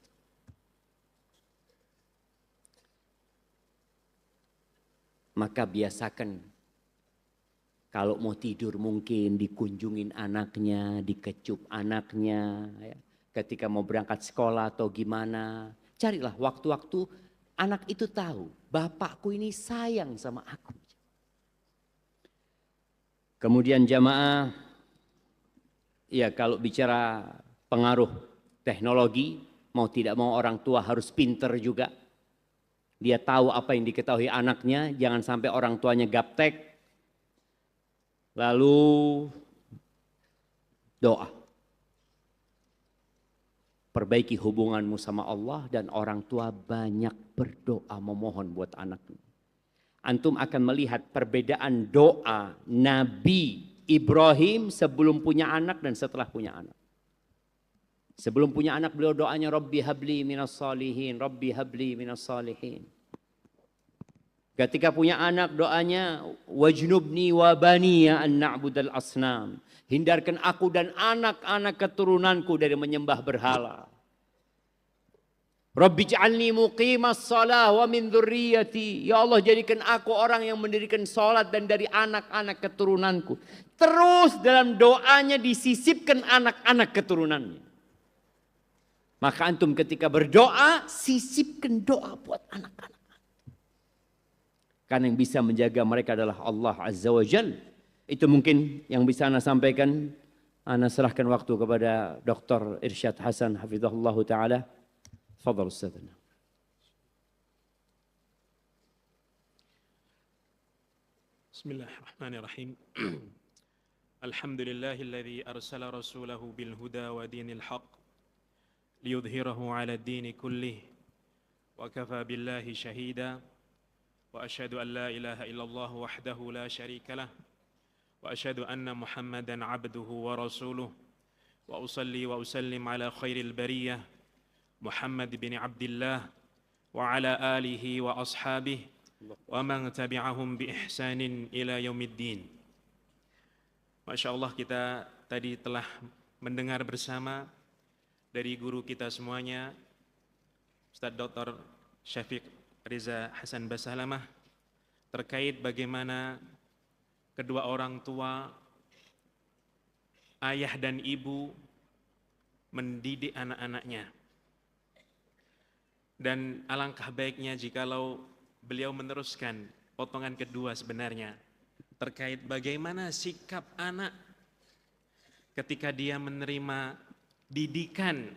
Maka biasakan kalau mau tidur mungkin dikunjungin anaknya, dikecup anaknya. Ya. Ketika mau berangkat sekolah atau gimana. Carilah waktu-waktu anak itu tahu. Bapakku ini sayang sama aku. Kemudian jamaah. Ya kalau bicara pengaruh teknologi. Mau tidak mau orang tua harus pinter juga. Dia tahu apa yang diketahui anaknya, jangan sampai orang tuanya gaptek. Lalu doa. Perbaiki hubunganmu sama Allah dan orang tua banyak berdoa memohon buat anaknya. Antum akan melihat perbedaan doa Nabi Ibrahim sebelum punya anak dan setelah punya anak. Sebelum punya anak beliau doanya Rabbi habli minas salihin, Rabbi habli minas salihin. Ketika punya anak doanya wajnubni wa baniya an na'budal asnam. Hindarkan aku dan anak-anak keturunanku dari menyembah berhala. Rabbi ja'alni muqimas shalah wa min dzurriyyati. Ya Allah jadikan aku orang yang mendirikan salat dan dari anak-anak keturunanku. Terus dalam doanya disisipkan anak-anak keturunannya. Maka antum ketika berdoa, sisipkan doa buat anak-anak. Karena yang bisa menjaga mereka adalah Allah Azza wa Jal. Itu mungkin yang bisa Ana sampaikan. Ana serahkan waktu kepada Dr. Irsyad Hasan hafizahullah ta'ala. Fadhal Ustazana. Bismillahirrahmanirrahim. Alhamdulillahilladzi arsala rasulahu bil huda wa dinil haqq. ليظهره على الدين كله وكفى بالله شهيدا وأشهد أن لا إله إلا الله وحده لا شريك له وأشهد أن محمدا عبده ورسوله وأصلي وأسلم على خير البرية محمد بن عبد الله وعلى آله وأصحابه wa man tabi'ahum bi ihsanin ila yaumiddin. Masya Allah, kita tadi telah mendengar bersama dari guru kita semuanya, Ustadz Dr. Syafiq Riza Hasan Basalamah, terkait bagaimana kedua orang tua, ayah dan ibu mendidik anak-anaknya. Dan alangkah baiknya jikalau beliau meneruskan potongan kedua sebenarnya terkait bagaimana sikap anak ketika dia menerima didikan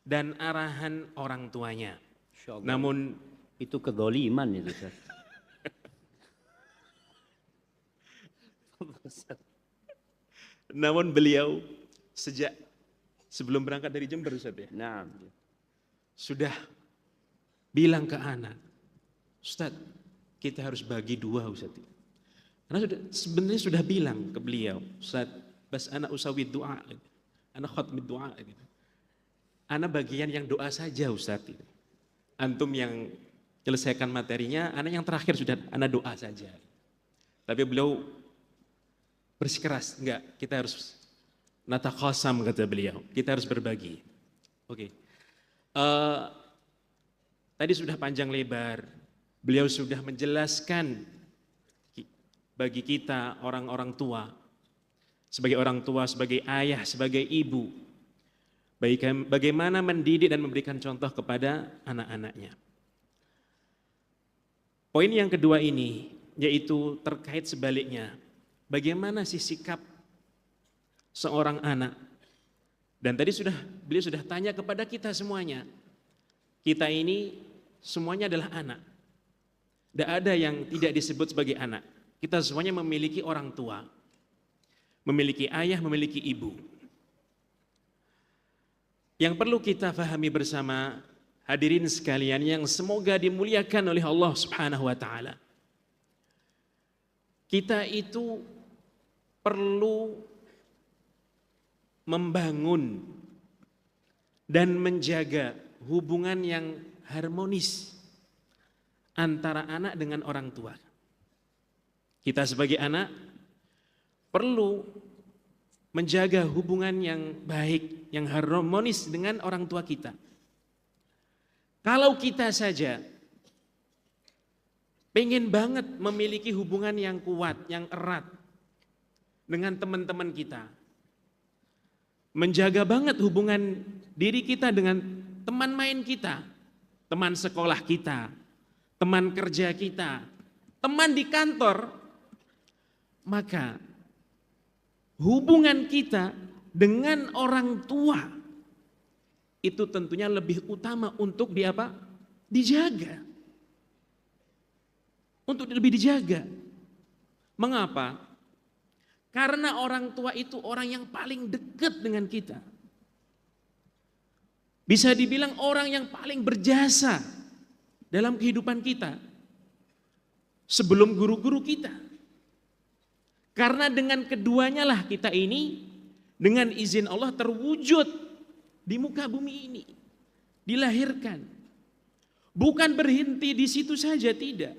dan arahan orang tuanya. Namun itu kedoliman itu, Ustaz. Namun beliau sejak sebelum berangkat dari Jember, Ustaz, ya, Nah, sudah bilang ke anak, Ustaz, kita harus bagi dua, Ustaz. Karena sebenarnya sudah bilang ke beliau, Ustaz, bas anak usawid doa, anak khutmid doa, anak bagian yang doa saja, Ustaz. Antum yang selesaikan materinya, anak yang terakhir sudah anak doa saja. Tapi beliau bersikeras, enggak, kita harus nataqasam, kata beliau, kita harus berbagi. Oke. Tadi sudah panjang lebar, beliau sudah menjelaskan bagi kita orang-orang tua, sebagai orang tua, sebagai ayah, sebagai ibu, bagaimana mendidik dan memberikan contoh kepada anak-anaknya. Poin yang kedua ini, yaitu terkait sebaliknya, bagaimana sih sikap seorang anak. Dan tadi beliau sudah tanya kepada kita semuanya. Kita ini semuanya adalah anak. Tidak ada yang tidak disebut sebagai anak. Kita semuanya memiliki orang tua. Memiliki ayah, memiliki ibu. Yang perlu kita fahami bersama hadirin sekalian yang semoga dimuliakan oleh Allah Subhanahu wa taala. Kita itu perlu membangun dan menjaga hubungan yang harmonis antara anak dengan orang tua. Kita sebagai anak perlu menjaga hubungan yang baik, yang harmonis dengan orang tua kita. Kalau kita saja pengen banget memiliki hubungan yang kuat, yang erat dengan teman-teman kita, menjaga banget hubungan diri kita dengan teman main kita, teman sekolah kita, teman kerja kita, teman di kantor, maka hubungan kita dengan orang tua itu tentunya lebih utama untuk dijaga. Untuk lebih dijaga. Mengapa? Karena orang tua itu orang yang paling dekat dengan kita. Bisa dibilang orang yang paling berjasa dalam kehidupan kita sebelum guru-guru kita. Karena dengan keduanya lah kita ini dengan izin Allah terwujud di muka bumi ini. Dilahirkan. Bukan berhenti di situ saja, tidak.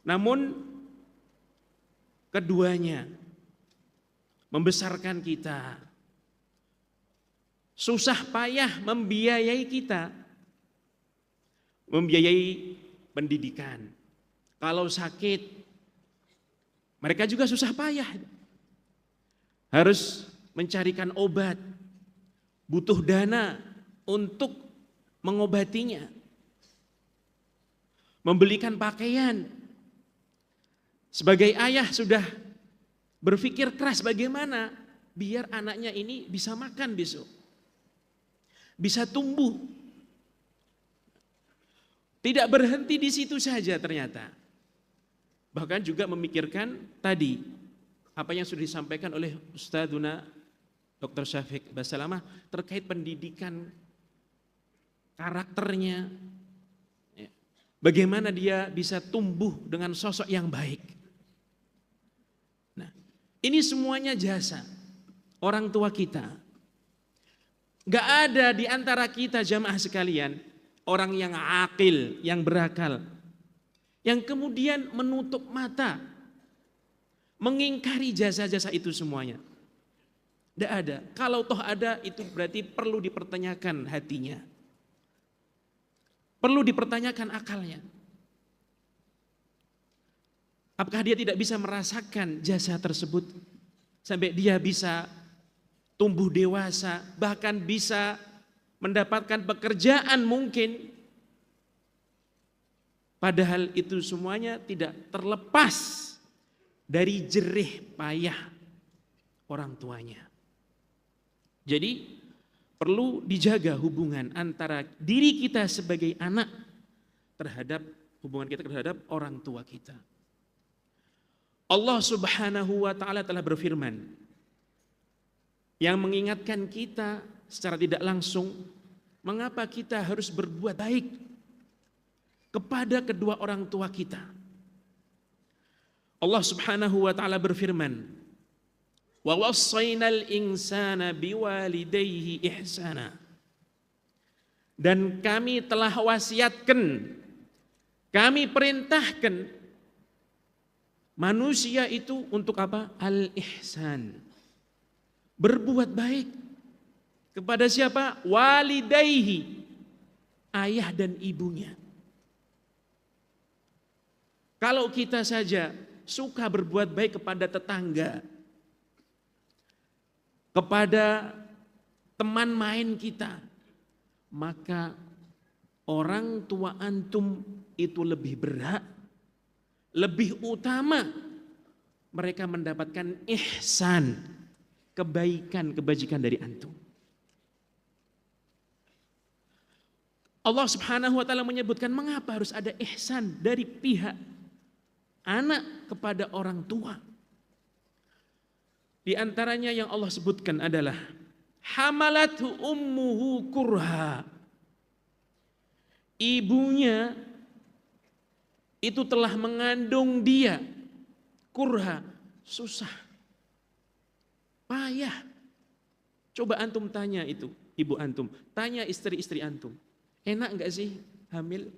Namun keduanya membesarkan kita, susah payah membiayai kita, membiayai pendidikan. Kalau sakit, mereka juga susah payah, harus mencarikan obat, butuh dana untuk mengobatinya, membelikan pakaian. Sebagai ayah sudah berpikir keras bagaimana biar anaknya ini bisa makan besok, bisa tumbuh. Tidak berhenti di situ saja ternyata. Bahkan juga memikirkan tadi apa yang sudah disampaikan oleh Ustadzuna Dr. Syafiq Basalamah terkait pendidikan karakternya. Bagaimana dia bisa tumbuh dengan sosok yang baik. Ini semuanya jasa orang tua kita. Gak ada di antara kita jamaah sekalian orang yang akil, yang berakal, yang kemudian menutup mata, mengingkari jasa-jasa itu semuanya. Tidak ada. Kalau toh ada, itu berarti perlu dipertanyakan hatinya. Perlu dipertanyakan akalnya. Apakah dia tidak bisa merasakan jasa tersebut sampai dia bisa tumbuh dewasa, bahkan bisa mendapatkan pekerjaan mungkin. Padahal itu semuanya tidak terlepas dari jerih payah orang tuanya. Jadi perlu dijaga hubungan antara diri kita sebagai anak terhadap hubungan kita terhadap orang tua kita. Allah Subhanahu wa taala telah berfirman yang mengingatkan kita secara tidak langsung mengapa kita harus berbuat baik kepada kedua orang tua kita. Allah Subhanahu wa taala berfirman, "Wa wassaynal insana biwalidayhi ihsana." Dan kami telah wasiatkan, kami perintahkan manusia itu untuk apa? Al-ihsan. Berbuat baik kepada siapa? Walidayhi, ayah dan ibunya. Kalau kita saja suka berbuat baik kepada tetangga, kepada teman main kita, maka orang tua antum itu lebih berhak, lebih utama mereka mendapatkan ihsan, kebaikan, kebajikan dari antum. Allah Subhanahu wa taala menyebutkan mengapa harus ada ihsan dari pihak anak kepada orang tua. Di antaranya yang Allah sebutkan adalah hamalathu ummuhu kurha. Ibunya itu telah mengandung dia kurha, susah, payah. Coba antum tanya itu, ibu antum, tanya istri-istri antum, enak enggak sih hamil?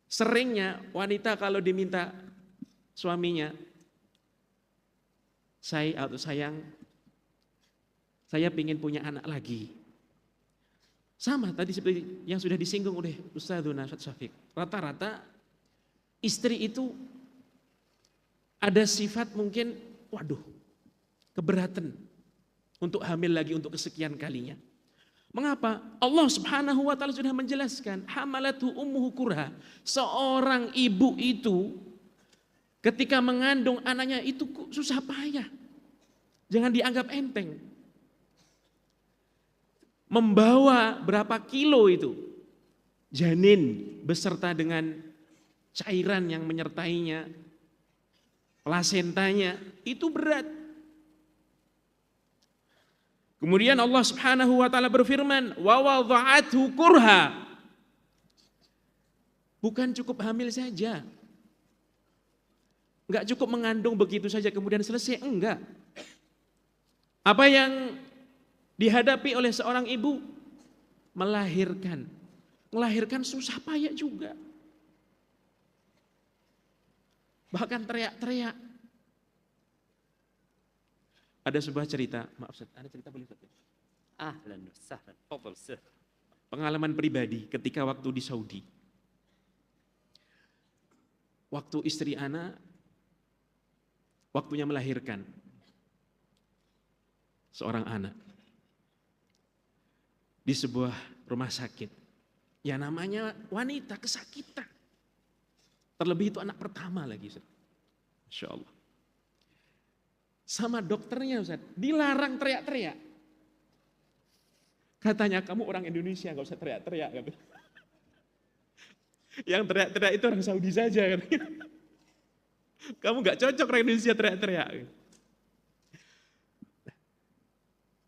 Seringnya wanita kalau diminta suaminya, sayang, saya ingin punya anak lagi. Sama tadi seperti yang sudah disinggung oleh Ustadzuna Syafiq. Rata-rata istri itu ada sifat mungkin, waduh, keberatan untuk hamil lagi untuk kesekian kalinya. Mengapa? Allah Subhanahu wa taala sudah menjelaskan, hamalatu ummuhu kurha. Seorang ibu itu ketika mengandung anaknya itu susah payah. Jangan dianggap enteng. Membawa berapa kilo itu janin beserta dengan cairan yang menyertainya, plasentanya, itu berat. Kemudian Allah Subhanahu wa taala berfirman, "Wa wada'athu kurha." Bukan cukup hamil saja. Enggak cukup mengandung begitu saja kemudian selesai, enggak. Apa yang dihadapi oleh seorang ibu? Melahirkan. Melahirkan susah payah juga. Bahkan teriak-teriak. Ada sebuah cerita, maaf Ustaz, ada cerita boleh Ustaz? Ahlan sahlan, fadhal Ustaz. Pengalaman pribadi ketika waktu di Saudi. Waktu istri ana waktunya melahirkan seorang anak di sebuah rumah sakit. Ya namanya wanita kesakitan. Terlebih itu anak pertama lagi Ustaz. Masya Allah. Sama dokternya Ustaz, dilarang teriak-teriak. Katanya kamu orang Indonesia gak usah teriak-teriak. Yang teriak-teriak itu orang Saudi saja. Kamu gak cocok orang Indonesia teriak-teriak.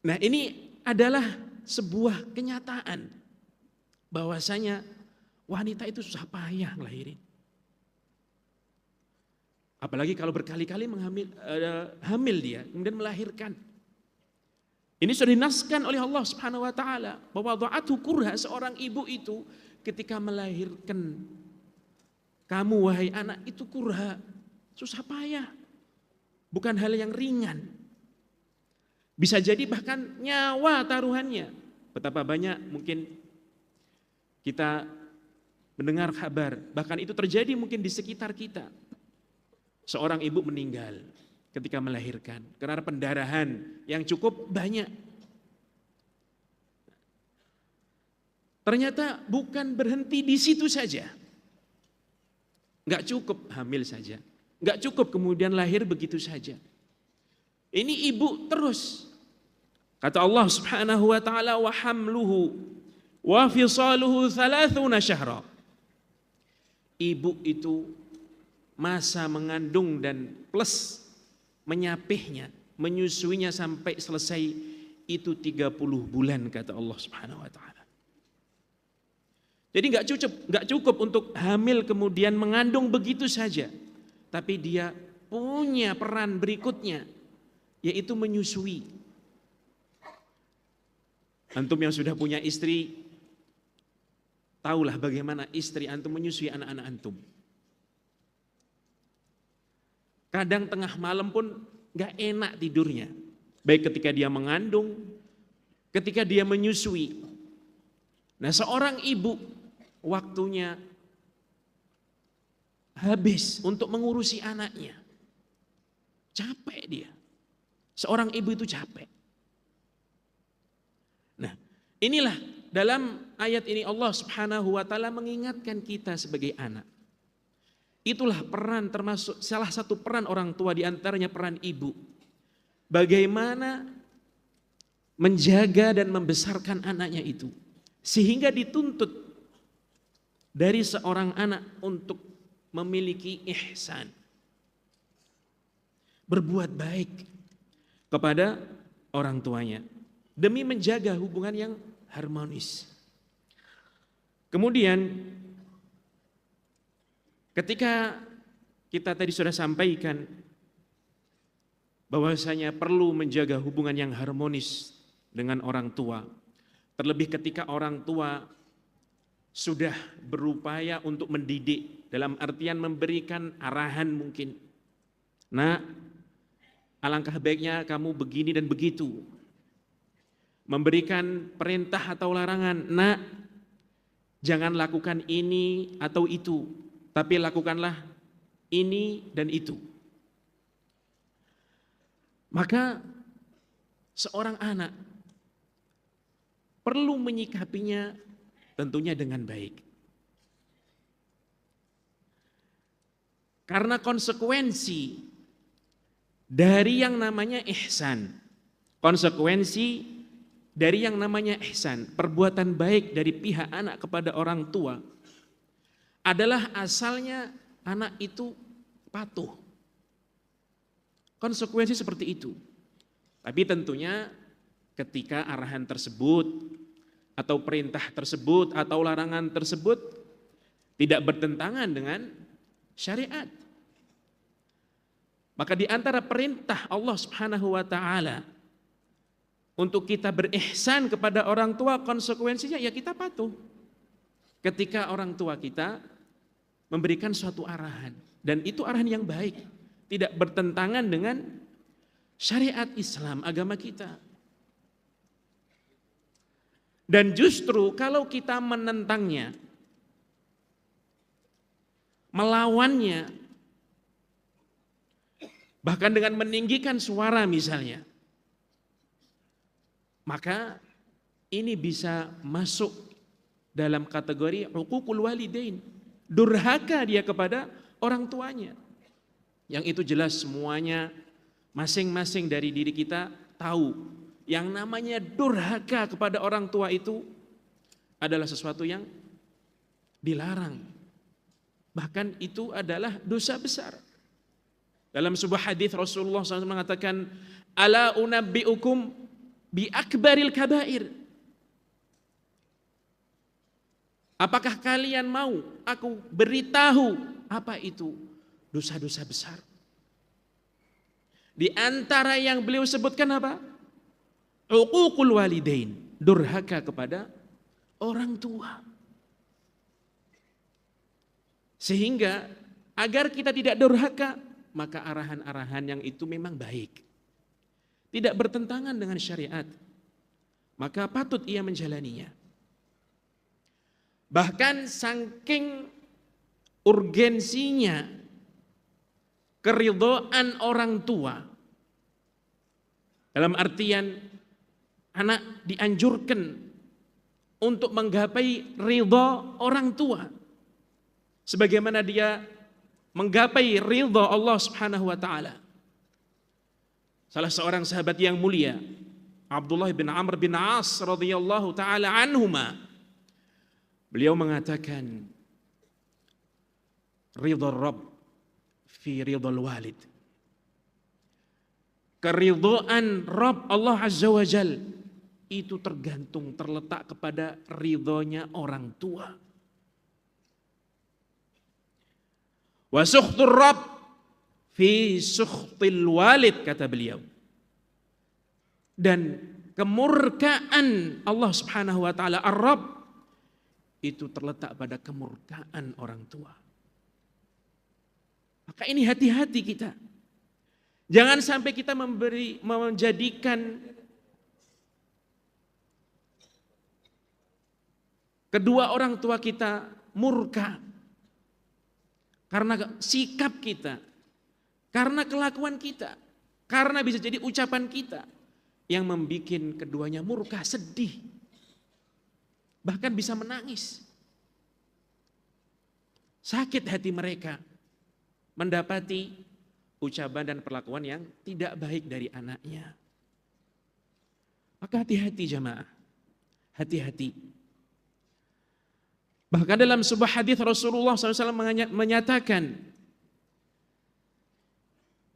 Nah ini adalah sebuah kenyataan bahwasanya wanita itu susah payah ngelahirin. Apalagi kalau berkali-kali hamil dia, kemudian melahirkan. Ini sudah dinaskan oleh Allah Subhanahu wa taala bahwa wada'athu kurha, seorang ibu itu ketika melahirkan kamu wahai anak itu kurha, susah payah. Bukan hal yang ringan. Bisa jadi bahkan nyawa taruhannya. Betapa banyak mungkin kita mendengar kabar, bahkan itu terjadi mungkin di sekitar kita. Seorang ibu meninggal ketika melahirkan karena pendarahan yang cukup banyak. Ternyata bukan berhenti di situ saja. Enggak cukup hamil saja. Enggak cukup kemudian lahir begitu saja. Ini ibu terus. Kata Allah Subhanahu wa taala, wa hamluhu wa fisaluhu 30 syahra. Ibu itu masa mengandung dan plus menyapihnya, menyusuinya sampai selesai itu 30 bulan kata Allah Subhanahu wa taala. Jadi enggak cukup untuk hamil kemudian mengandung begitu saja. Tapi dia punya peran berikutnya, yaitu menyusui. Antum yang sudah punya istri, tahulah bagaimana istri antum menyusui anak-anak antum. Kadang tengah malam pun gak enak tidurnya. Baik ketika dia mengandung, ketika dia menyusui. Nah, seorang ibu waktunya habis untuk mengurusi anaknya. Capek dia. Seorang ibu itu capek. Nah, inilah dalam ayat ini Allah Subhanahu wa taala mengingatkan kita sebagai anak. Itulah peran, termasuk salah satu peran orang tua, di antaranya peran ibu. Bagaimana menjaga dan membesarkan anaknya itu. Sehingga dituntut dari seorang anak untuk memiliki ihsan. Berbuat baik kepada orang tuanya. Demi menjaga hubungan yang harmonis. Kemudian ketika kita tadi sudah sampaikan bahwasanya perlu menjaga hubungan yang harmonis dengan orang tua. Terlebih ketika orang tua sudah berupaya untuk mendidik, dalam artian memberikan arahan mungkin. Nah, alangkah baiknya kamu begini dan begitu. Memberikan perintah atau larangan, nak, jangan lakukan ini atau itu, tapi lakukanlah ini dan itu. Maka seorang anak perlu menyikapinya tentunya dengan baik. Karena konsekuensi dari yang namanya ihsan, konsekuensi dari yang namanya ihsan, perbuatan baik dari pihak anak kepada orang tua adalah asalnya anak itu patuh. Konsekuensi seperti itu. Tapi tentunya ketika arahan tersebut atau perintah tersebut atau larangan tersebut tidak bertentangan dengan syariat. Maka di antara perintah Allah Subhanahu wa taala untuk kita berihsan kepada orang tua, konsekuensinya ya kita patuh. Ketika orang tua kita memberikan suatu arahan, dan itu arahan yang baik, tidak bertentangan dengan syariat Islam, agama kita. Dan justru kalau kita menentangnya, melawannya, bahkan dengan meninggikan suara misalnya, maka ini bisa masuk dalam kategori uququl walidain, durhaka dia kepada orang tuanya. Yang itu jelas semuanya masing-masing dari diri kita tahu, yang namanya durhaka kepada orang tua itu adalah sesuatu yang dilarang. Bahkan itu adalah dosa besar. Dalam sebuah hadis Rasulullah SAW mengatakan, ala unabbi'ukum bi akbaril kabair. Apakah kalian mau aku beritahu apa itu dosa-dosa besar? Di antara yang beliau sebutkan apa? uququl walidain, durhaka kepada orang tua. Sehingga agar kita tidak durhaka, maka arahan-arahan yang itu memang baik, tidak bertentangan dengan syariat, maka patut ia menjalaninya. Bahkan saking urgensinya keridhaan orang tua, dalam artian anak dianjurkan untuk menggapai ridha orang tua sebagaimana dia menggapai ridha Allah Subhanahu wa taala. Salah seorang sahabat yang mulia, Abdullah bin Amr bin As radhiyallahu taala anhuma, beliau mengatakan, ridha Rabb fi ridhal walid. Keridhaan Rabb Allah Azza wa Jal itu terletak kepada ridhonya orang tua. Wa sukhtur Rabb fi sukhtil walid, kata beliau. Dan kemurkaan Allah Subhanahu wa taala Ar-Rabb itu terletak pada kemurkaan orang tua. Maka ini hati-hati kita. Jangan sampai kita menjadikan kedua orang tua kita murka karena sikap kita, karena kelakuan kita, karena bisa jadi ucapan kita yang membuat keduanya murka, sedih, bahkan bisa menangis. Sakit hati mereka mendapati ucapan dan perlakuan yang tidak baik dari anaknya. Maka hati-hati jamaah, hati-hati. Bahkan dalam sebuah hadis Rasulullah SAW menyatakan,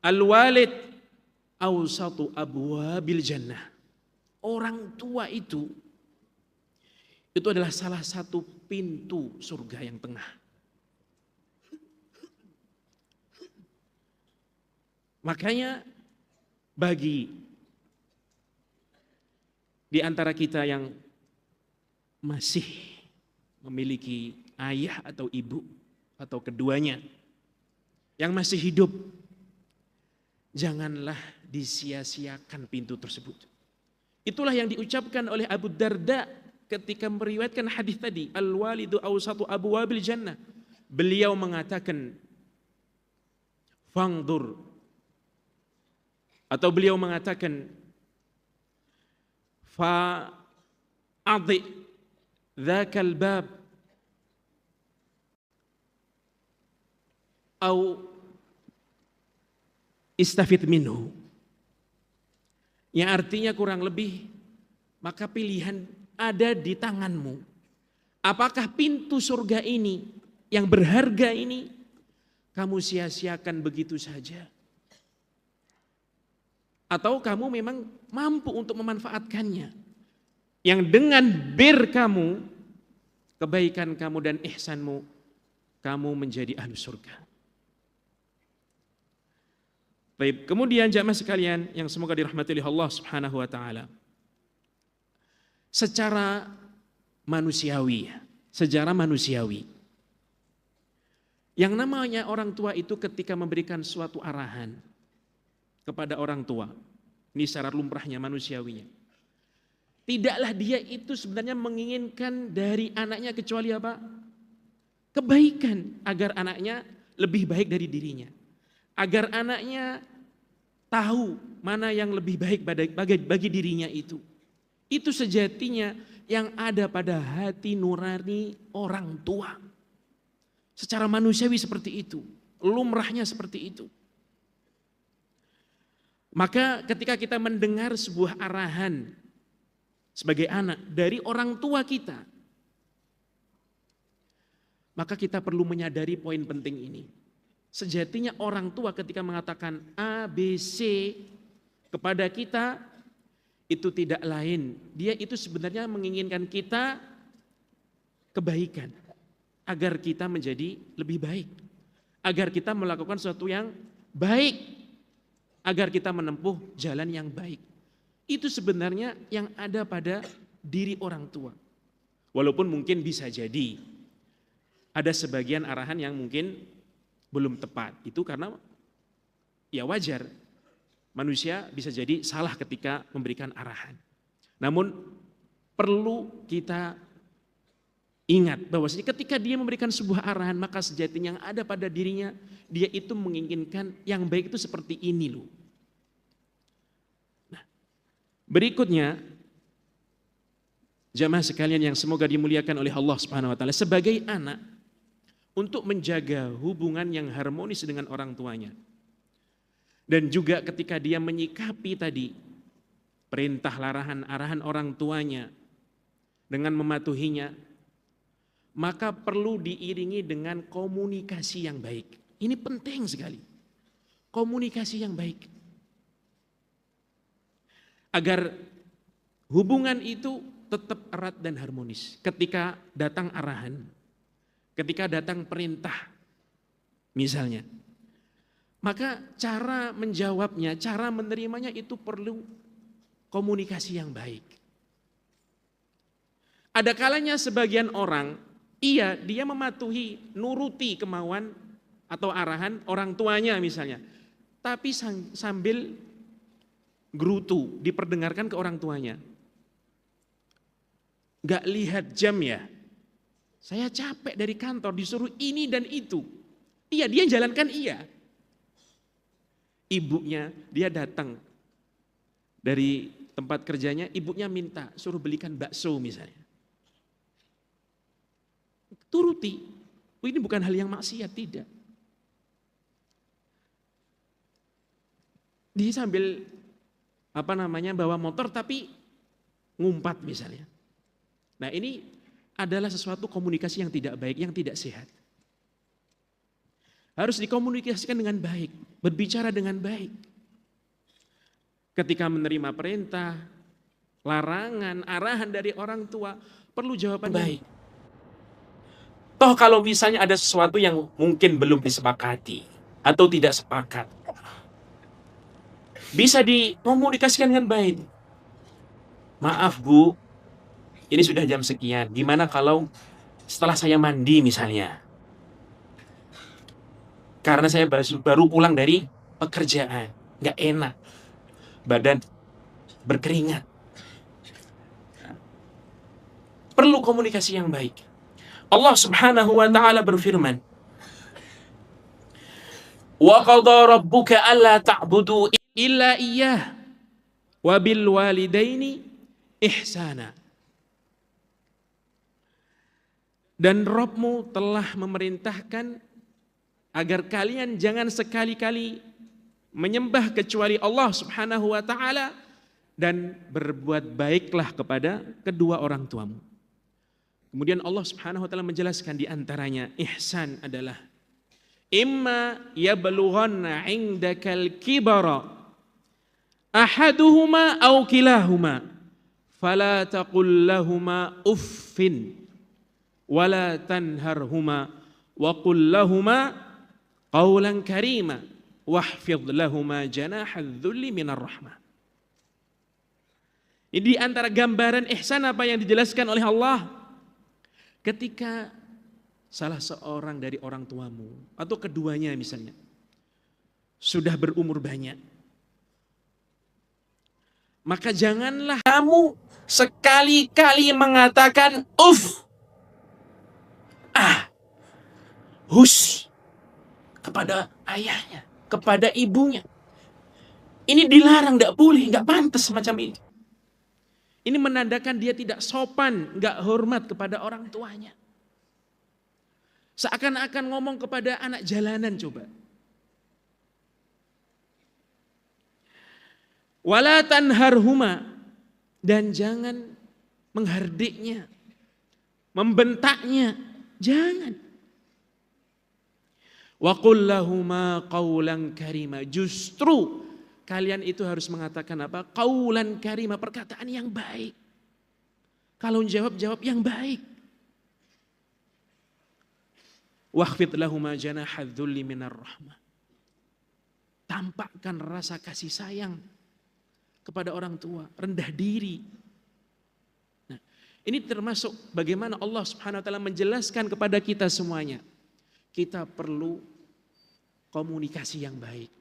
al-walid awsatu abwabil jannah. Orang tua itu adalah salah satu pintu surga yang tengah. Makanya bagi di antara kita yang masih memiliki ayah atau ibu atau keduanya yang masih hidup, janganlah disia-siakan pintu tersebut. Itulah yang diucapkan oleh Abu Darda ketika meriwayatkan hadis tadi, al-walidu awsatu abwabil jannah. Beliau mengatakan, fangdur, atau beliau mengatakan, fa'adhi dzakal bab au istafid minhu. Yang artinya kurang lebih, maka pilihan ada di tanganmu. Apakah pintu surga ini yang berharga ini kamu sia-siakan begitu saja, atau kamu memang mampu untuk memanfaatkannya, yang dengan bir kamu, kebaikan kamu dan ihsanmu, kamu menjadi ahli surga. Baik, kemudian jamaah sekalian yang semoga dirahmati oleh Allah Subhanahu wa taala. Secara manusiawi, yang namanya orang tua itu ketika memberikan suatu arahan kepada orang tua, ini secara lumrahnya manusiawinya, tidaklah dia itu sebenarnya menginginkan dari anaknya kecuali apa? Kebaikan, agar anaknya lebih baik dari dirinya, agar anaknya tahu mana yang lebih baik bagi dirinya itu. Itu sejatinya yang ada pada hati nurani orang tua. Secara manusiawi seperti itu, lumrahnya seperti itu. Maka ketika kita mendengar sebuah arahan sebagai anak dari orang tua kita, maka kita perlu menyadari poin penting ini. Sejatinya orang tua ketika mengatakan A, B, C kepada kita, itu tidak lain, dia itu sebenarnya menginginkan kita kebaikan, agar kita menjadi lebih baik, agar kita melakukan sesuatu yang baik, agar kita menempuh jalan yang baik. itu sebenarnya yang ada pada diri orang tua. Walaupun mungkin bisa jadi ada sebagian arahan yang mungkin belum tepat. Itu karena ya wajar, manusia bisa jadi salah ketika memberikan arahan. Namun perlu kita ingat bahwa ketika dia memberikan sebuah arahan, maka sejatinya yang ada pada dirinya, dia itu menginginkan yang baik itu seperti ini loh. Nah, berikutnya, jamaah sekalian yang semoga dimuliakan oleh Allah Subhanahu wa taala, sebagai anak untuk menjaga hubungan yang harmonis dengan orang tuanya. Dan juga ketika dia menyikapi tadi perintah larangan arahan orang tuanya dengan mematuhinya, maka perlu diiringi dengan komunikasi yang baik. Ini penting sekali. Komunikasi yang baik. Agar hubungan itu tetap erat dan harmonis. Ketika datang arahan, ketika datang perintah misalnya, maka cara menjawabnya, cara menerimanya itu perlu komunikasi yang baik. Ada kalanya sebagian orang, iya dia mematuhi, nuruti kemauan atau arahan orang tuanya misalnya, tapi sambil gerutu, diperdengarkan ke orang tuanya. Gak lihat jam ya, saya capek dari kantor disuruh ini dan itu. Iya, dia jalankan iya. Ibunya, dia datang dari tempat kerjanya, ibunya minta suruh belikan bakso misalnya. Turuti, ini bukan hal yang maksiat, tidak. Dia sambil bawa motor tapi ngumpat misalnya. Nah ini adalah sesuatu komunikasi yang tidak baik, yang tidak sehat. Harus dikomunikasikan dengan baik, berbicara dengan baik. Ketika menerima perintah, larangan, arahan dari orang tua, perlu jawaban baik. Toh kalau misalnya ada sesuatu yang mungkin belum disepakati atau tidak sepakat, bisa dikomunikasikan dengan baik. Maaf Bu, ini sudah jam sekian, gimana kalau setelah saya mandi misalnya? Karena saya baru pulang dari pekerjaan, gak enak, badan berkeringat. Perlu komunikasi yang baik. Allah Subhanahu wa taala berfirman, "Wa qadha rabbuka alla ta'budu illa iyyah wa bil walidaini ihsana." Dan Rabbmu telah memerintahkan agar kalian jangan sekali-kali menyembah kecuali Allah Subhanahu wa taala dan berbuat baiklah kepada kedua orang tuamu. Kemudian Allah Subhanahu wa taala menjelaskan di antaranya ihsan adalah imma yablughanna 'indakal kibara ahaduhuma aw kilahuma fala taqul lahumā uffin wala tanharhuma wa qul lahumā qawlan karīma wahfidh lahumā janāhadz dhulli minar rahmah. Ini di antara gambaran ihsan apa yang dijelaskan oleh Allah. Ketika salah seorang dari orang tuamu atau keduanya misalnya sudah berumur banyak, maka janganlah kamu sekali-kali mengatakan hus kepada ayahnya, kepada ibunya. Ini dilarang, tidak boleh, tidak pantas semacam ini. Ini menandakan dia tidak sopan, tidak hormat kepada orang tuanya. Seakan-akan ngomong kepada anak jalanan coba. Wala tanharhuma, dan jangan menghardiknya, membentaknya, jangan. Wa qul lahumā qawlan karīma, justru kalian itu harus mengatakan apa? Qawlan karīma, perkataan yang baik. Kalau jawab yang baik. Wahfid lahumā janāhadz dhulli minar rahmah. Tampakkan rasa kasih sayang kepada orang tua, rendah diri. Nah, ini termasuk bagaimana Allah Subhanahu wa taala menjelaskan kepada kita semuanya. Kita perlu komunikasi yang baik.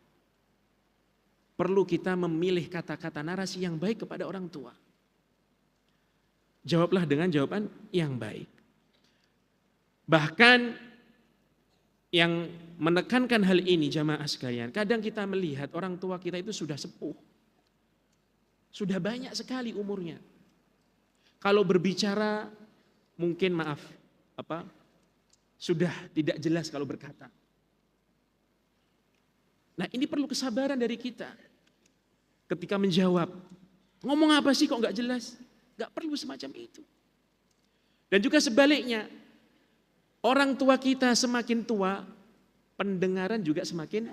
Perlu kita memilih kata-kata narasi yang baik kepada orang tua. Jawablah dengan jawaban yang baik. Bahkan yang menekankan hal ini jamaah sekalian, kadang kita melihat orang tua kita itu sudah sepuh. Sudah banyak sekali umurnya. Kalau berbicara mungkin sudah tidak jelas kalau berkata. Nah, ini perlu kesabaran dari kita. Ketika menjawab, ngomong apa sih kok nggak jelas? Nggak perlu semacam itu. Dan juga sebaliknya, orang tua kita semakin tua, pendengaran juga semakin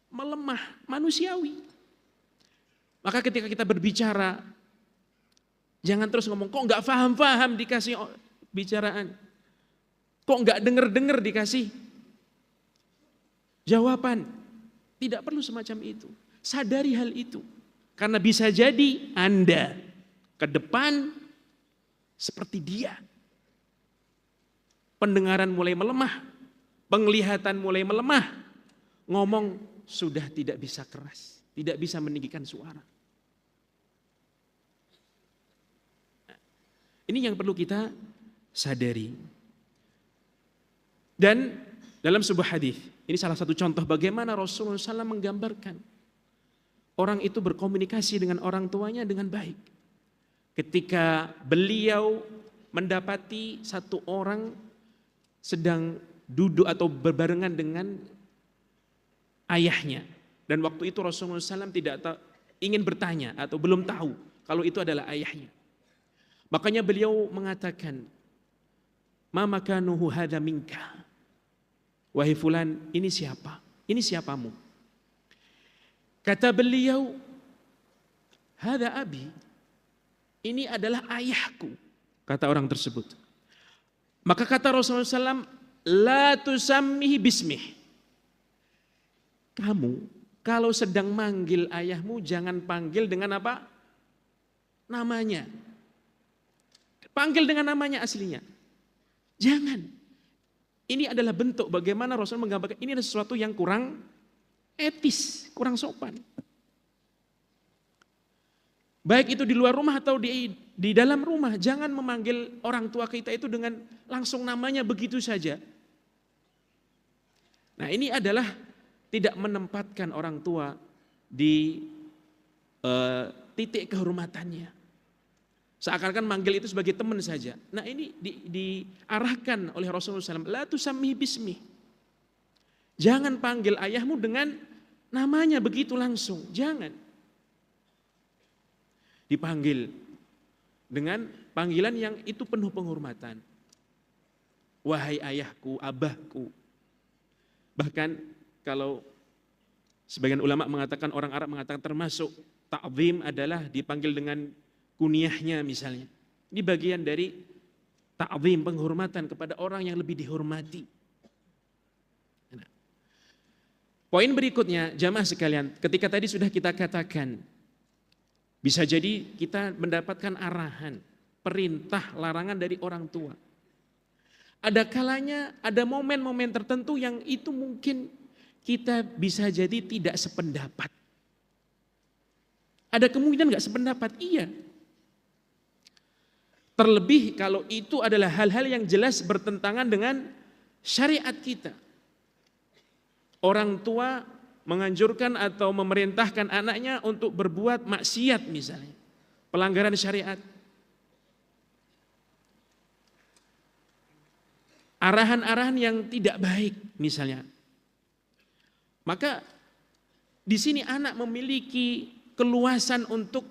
melemah, manusiawi. Maka ketika kita berbicara, jangan terus ngomong, kok nggak paham-paham dikasih bicaraan. Kok nggak denger-denger dikasih jawaban. Tidak perlu semacam itu. Sadari hal itu. Karena bisa jadi Anda ke depan seperti dia. Pendengaran mulai melemah, penglihatan mulai melemah, ngomong sudah tidak bisa keras, tidak bisa meninggikan suara. Ini yang perlu kita sadari. Dan dalam sebuah hadis, ini salah satu contoh bagaimana Rasulullah SAW menggambarkan orang itu berkomunikasi dengan orang tuanya dengan baik. Ketika beliau mendapati satu orang sedang duduk atau berbarengan dengan ayahnya. Dan waktu itu Rasulullah SAW ingin bertanya atau belum tahu kalau itu adalah ayahnya. Makanya beliau mengatakan, "Ma makanuhu hadza minka?" Wahai fulan, ini siapa? Ini siapamu? Kata beliau, "Hadza abi." Ini adalah ayahku, kata orang tersebut. Maka kata Rasulullah SAW, "La tusammihi bismih." Kamu kalau sedang manggil ayahmu jangan panggil dengan apa? Namanya. Panggil dengan namanya aslinya. Jangan. Ini adalah bentuk bagaimana Rasul menggambarkan ini adalah sesuatu yang kurang etis, kurang sopan. Baik itu di luar rumah atau di dalam rumah, jangan memanggil orang tua kita itu dengan langsung namanya begitu saja. Nah, ini adalah tidak menempatkan orang tua di titik kehormatannya. Seakan-akan manggil itu sebagai teman saja. Nah, ini diarahkan oleh Rasulullah SAW. La tusammihi bismi. Jangan panggil ayahmu dengan namanya begitu langsung. Jangan. Dipanggil dengan panggilan yang itu penuh penghormatan. Wahai ayahku, abahku. Bahkan kalau sebagian ulama mengatakan, orang Arab mengatakan termasuk ta'zim adalah dipanggil dengan kunyahnya misalnya. Ini bagian dari ta'zim, penghormatan kepada orang yang lebih dihormati. Nah, poin berikutnya, jamaah sekalian, ketika tadi sudah kita katakan, bisa jadi kita mendapatkan arahan, perintah, larangan dari orang tua. Ada kalanya, ada momen-momen tertentu yang itu mungkin kita bisa jadi tidak sependapat. Ada kemungkinan gak sependapat? Iya. Terlebih kalau itu adalah hal-hal yang jelas bertentangan dengan syariat kita. Orang tua menganjurkan atau memerintahkan anaknya untuk berbuat maksiat misalnya, pelanggaran syariat. Arahan-arahan yang tidak baik misalnya. Maka di sini anak memiliki keluasan untuk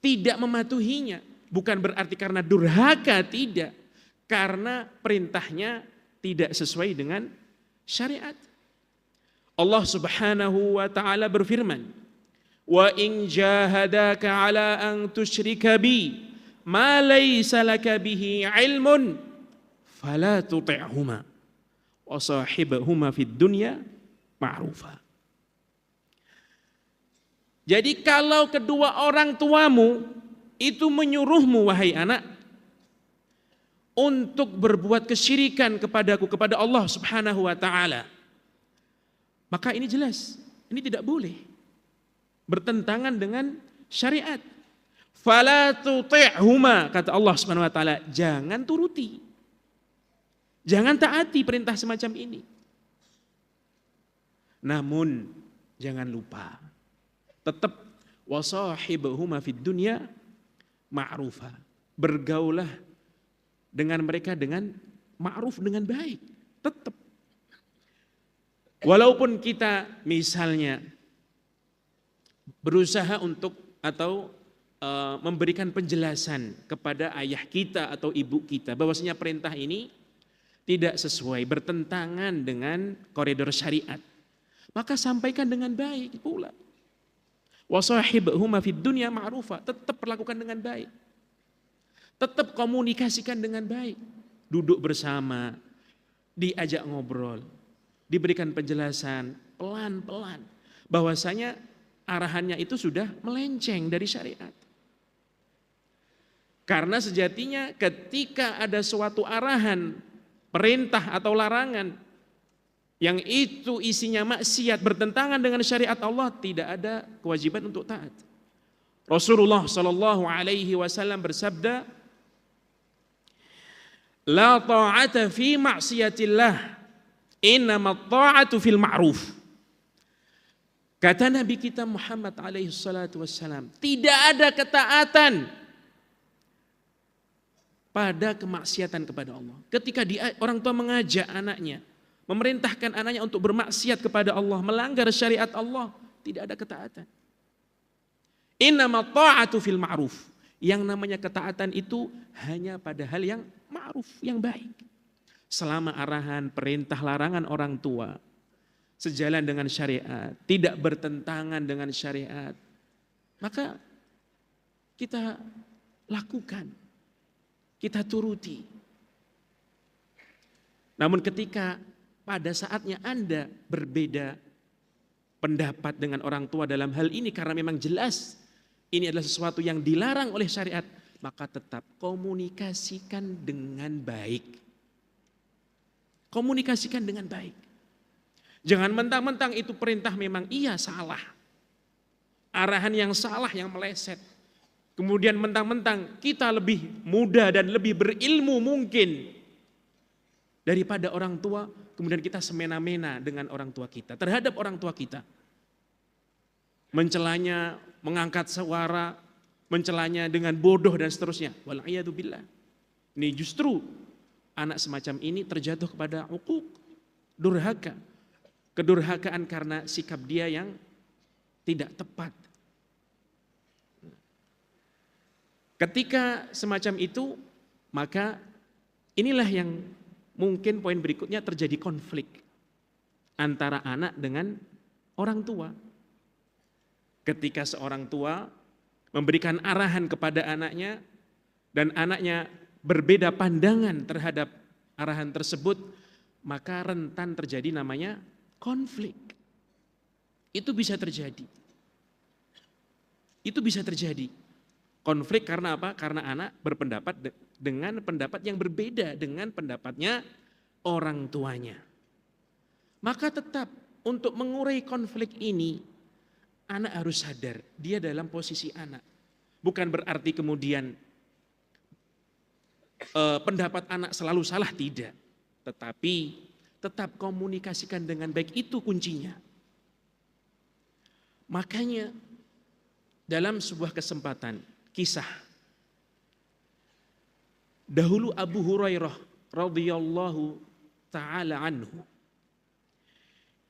tidak mematuhinya. Bukan berarti karena durhaka, tidak. Karena perintahnya tidak sesuai dengan syariat. Allah Subhanahu wa taala berfirman, "Wa in jahadaka 'ala an tusyrika bi ma laysa laka bihi 'ilmun fala tuti'huma wa shahibhuma fid dunya ma'rufa." Jadi kalau kedua orang tuamu itu menyuruhmu, wahai anak, untuk berbuat kesyirikan kepadaku, kepada Allah Subhanahu wa ta'ala, maka ini jelas, ini tidak boleh, bertentangan dengan syariat. Fala tuti'huma, kata Allah Subhanahu wa ta'ala, jangan turuti, jangan taati perintah semacam ini. Namun jangan lupa, tetap wasahibhuma fid dunya ma'rufa, bergaulah dengan mereka dengan ma'ruf, dengan baik, tetap. Walaupun kita misalnya berusaha untuk atau memberikan penjelasan kepada ayah kita atau ibu kita bahwasanya perintah ini tidak sesuai, bertentangan dengan koridor syariat, maka sampaikan dengan baik pula. Wasahibhuma fid dunya ma'rufa, tetap perlakukan dengan baik. Tetap komunikasikan dengan baik. Duduk bersama, diajak ngobrol, diberikan penjelasan pelan-pelan bahwasanya arahannya itu sudah melenceng dari syariat. Karena sejatinya ketika ada suatu arahan, perintah atau larangan yang itu isinya maksiat, bertentangan dengan syariat Allah, tidak ada kewajiban untuk taat. Rasulullah sallallahu alaihi wasallam bersabda, la ta'ata fi ma'siyatillah, innamat ta'atu fil ma'ruf. Kata Nabi kita Muhammad alaihi salatu wassalam, tidak ada ketaatan pada kemaksiatan kepada Allah. Ketika orang tua mengajak anaknya, memerintahkan anaknya untuk bermaksiat kepada Allah, melanggar syariat Allah, tidak ada ketaatan. Innamat ta'atu fil ma'ruf. Yang namanya ketaatan itu hanya pada hal yang ma'ruf, yang baik. Selama arahan, perintah, larangan orang tua sejalan dengan syariat, tidak bertentangan dengan syariat, maka kita lakukan, kita turuti. Namun ketika pada saatnya Anda berbeda pendapat dengan orang tua dalam hal ini karena memang jelas ini adalah sesuatu yang dilarang oleh syariat, maka tetap komunikasikan dengan baik. Komunikasikan dengan baik. Jangan mentang-mentang itu perintah memang iya salah. Arahan yang salah, yang meleset. Kemudian mentang-mentang kita lebih muda dan lebih berilmu mungkin daripada orang tua, kemudian kita semena-mena dengan orang tua kita, terhadap orang tua kita. Mencelanya, mengangkat suara, mencelanya dengan bodoh dan seterusnya. Wal'iyadzubillah. Ini justru anak semacam ini terjatuh kepada uquq, durhaka. Kedurhakaan karena sikap dia yang tidak tepat. Ketika semacam itu, maka inilah yang mungkin poin berikutnya terjadi konflik antara anak dengan orang tua. Ketika seorang tua memberikan arahan kepada anaknya dan anaknya berbeda pandangan terhadap arahan tersebut, maka rentan terjadi namanya konflik. Itu bisa terjadi. Itu bisa terjadi. Konflik karena apa? Karena anak berpendapat dengan pendapat yang berbeda dengan pendapatnya orang tuanya. Maka tetap untuk mengurai konflik ini, anak harus sadar dia dalam posisi anak. Bukan berarti kemudian pendapat anak selalu salah, tidak. Tetapi tetap komunikasikan dengan baik, itu kuncinya. Makanya dalam sebuah kesempatan, kisah dahulu Abu Hurairah radhiyallahu taala anhu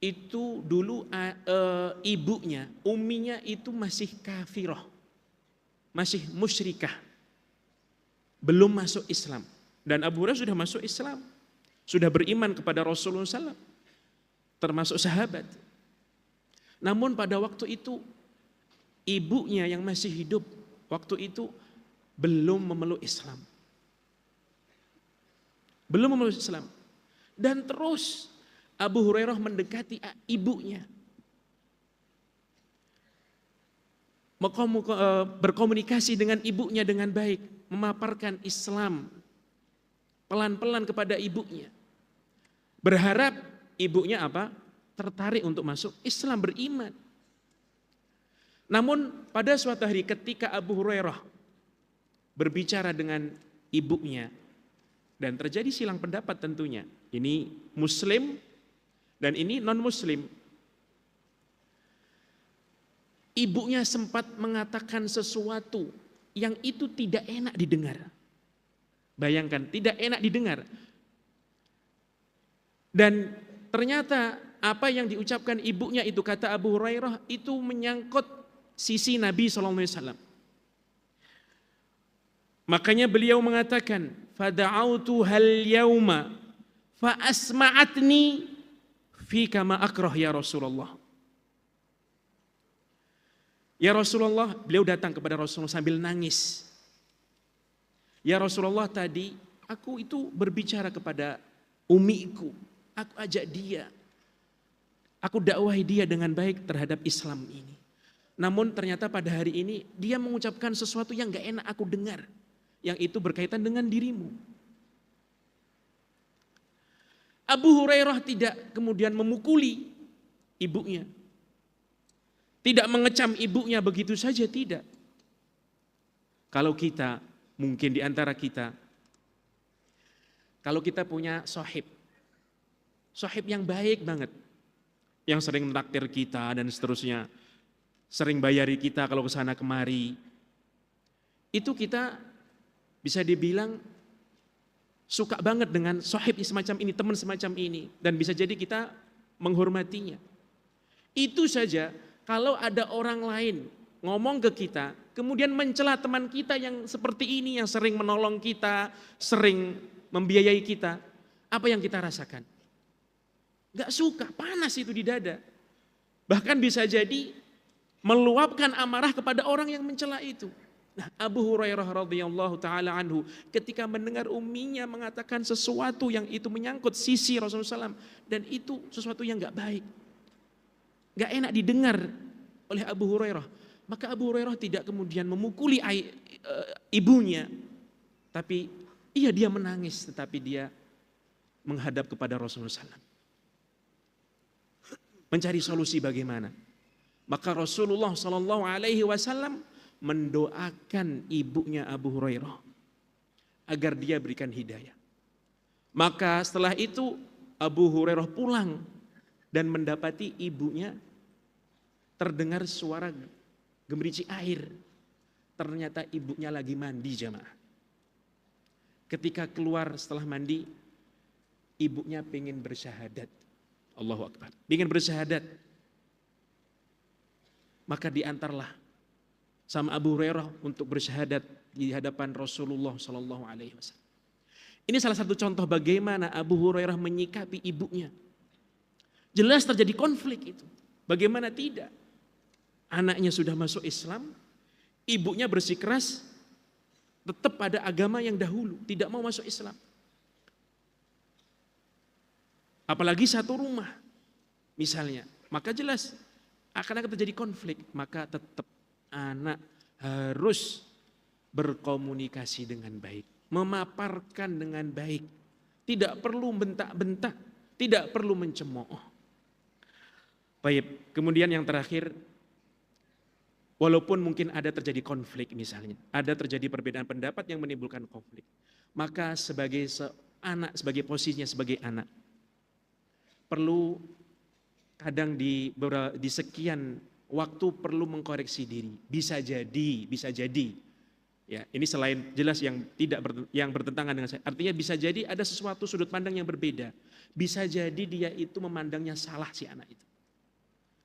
itu dulu ibunya, umminya itu masih kafirah, masih musyrikah, belum masuk Islam. Dan Abu Hurairah sudah masuk Islam, sudah beriman kepada Rasulullah SAW, termasuk sahabat. Namun pada waktu itu ibunya yang masih hidup waktu itu belum memeluk Islam. Belum memeluk Islam. Dan terus Abu Hurairah mendekati ibunya. berkomunikasi dengan ibunya dengan baik, memaparkan Islam pelan-pelan kepada ibunya. Berharap ibunya apa? Tertarik untuk masuk Islam, beriman. Namun pada suatu hari ketika Abu Hurairah berbicara dengan ibunya dan terjadi silang pendapat tentunya. Ini muslim dan ini non-muslim. Ibunya sempat mengatakan sesuatu yang itu tidak enak didengar. Bayangkan, tidak enak didengar. Dan ternyata apa yang diucapkan ibunya itu, kata Abu Hurairah, itu menyangkut sisi Nabi SAW. Makanya beliau mengatakan, fada'autu hal yauma fa asma'atni fika ma akrah ya Rasulullah. Ya Rasulullah, beliau datang kepada Rasulullah sambil nangis. Ya Rasulullah, tadi aku itu berbicara kepada umiku, aku ajak dia, aku dakwahi dia dengan baik terhadap Islam ini. Namun ternyata pada hari ini dia mengucapkan sesuatu yang gak enak aku dengar, yang itu berkaitan dengan dirimu. Abu Hurairah tidak kemudian memukuli ibunya, tidak mengecam ibunya begitu saja, tidak. Kalau kita, mungkin di antara kita, kalau kita punya sohib yang baik banget, yang sering menraktir kita dan seterusnya, sering bayari kita kalau kesana kemari, itu kita bisa dibilang suka banget dengan sohib semacam ini, teman semacam ini, dan bisa jadi kita menghormatinya. Itu saja. Kalau ada orang lain ngomong ke kita, kemudian mencela teman kita yang seperti ini, yang sering menolong kita, sering membiayai kita, apa yang kita rasakan? Gak suka, panas itu di dada. Bahkan bisa jadi meluapkan amarah kepada orang yang mencela itu. Nah, Abu Hurairah radhiyallahu taala anhu ketika mendengar umminya mengatakan sesuatu yang itu menyangkut sisi Rasulullah SAW, dan itu sesuatu yang gak baik, gak enak didengar oleh Abu Hurairah, maka Abu Hurairah tidak kemudian memukuli ibunya, tapi dia menangis, tetapi dia menghadap kepada Rasulullah SAW, mencari solusi bagaimana. Maka Rasulullah SAW mendoakan ibunya Abu Hurairah agar dia berikan hidayah. Maka setelah itu Abu Hurairah pulang dan mendapati ibunya terdengar suara gemericik air. Ternyata ibunya lagi mandi, jamaah. Ketika keluar setelah mandi, ibunya pengen bersyahadat. Allahu Akbar. Pengen bersyahadat. Maka diantarlah sama Abu Hurairah untuk bersyahadat di hadapan Rasulullah SAW. Ini salah satu contoh bagaimana Abu Hurairah menyikapi ibunya. Jelas terjadi konflik itu. Bagaimana tidak? Anaknya sudah masuk Islam, ibunya bersikeras tetap pada agama yang dahulu, tidak mau masuk Islam. Apalagi satu rumah misalnya, maka jelas akan terjadi konflik. Maka tetap anak harus berkomunikasi dengan baik, memaparkan dengan baik, tidak perlu bentak-bentak, tidak perlu mencemooh. Baik, kemudian yang terakhir, walaupun mungkin ada terjadi konflik misalnya, ada terjadi perbedaan pendapat yang menimbulkan konflik, maka sebagai anak, sebagai posisinya sebagai anak, perlu kadang di sekian waktu perlu mengkoreksi diri. Bisa jadi. Ya, ini selain jelas yang yang bertentangan dengan saya. Artinya bisa jadi ada sesuatu sudut pandang yang berbeda. Bisa jadi dia itu memandangnya salah si anak itu.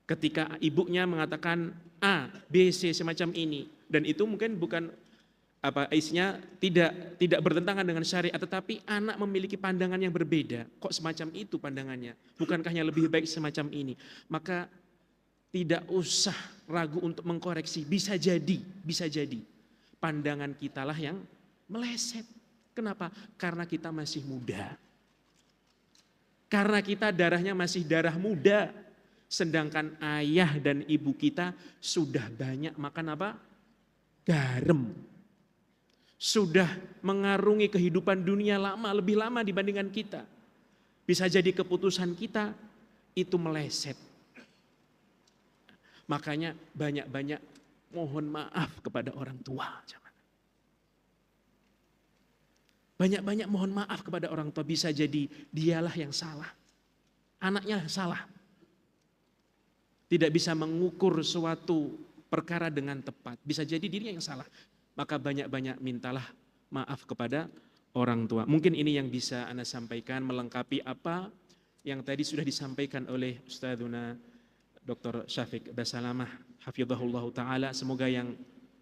Ketika ibunya mengatakan A, B, C semacam ini, dan itu mungkin bukan isinya tidak bertentangan dengan syariat, tetapi anak memiliki pandangan yang berbeda. Kok semacam itu pandangannya? Bukankah yang lebih baik semacam ini? Maka tidak usah ragu untuk mengkoreksi. Bisa jadi pandangan kitalah yang meleset. Kenapa? Karena kita masih muda. Karena kita darahnya masih darah muda. Sedangkan ayah dan ibu kita sudah banyak makan apa? Garam. Sudah mengarungi kehidupan dunia lebih lama dibandingkan kita. Bisa jadi keputusan kita itu meleset. Makanya banyak-banyak mohon maaf kepada orang tua. Banyak-banyak mohon maaf kepada orang tua, bisa jadi dialah yang salah. Anaknya salah. Tidak bisa mengukur suatu perkara dengan tepat. Bisa jadi dirinya yang salah. Maka banyak-banyak mintalah maaf kepada orang tua. Mungkin ini yang bisa Anda sampaikan melengkapi apa yang tadi sudah disampaikan oleh Ustadzuna Dr. Syafiq Basalamah hafizahullah ta'ala. Semoga yang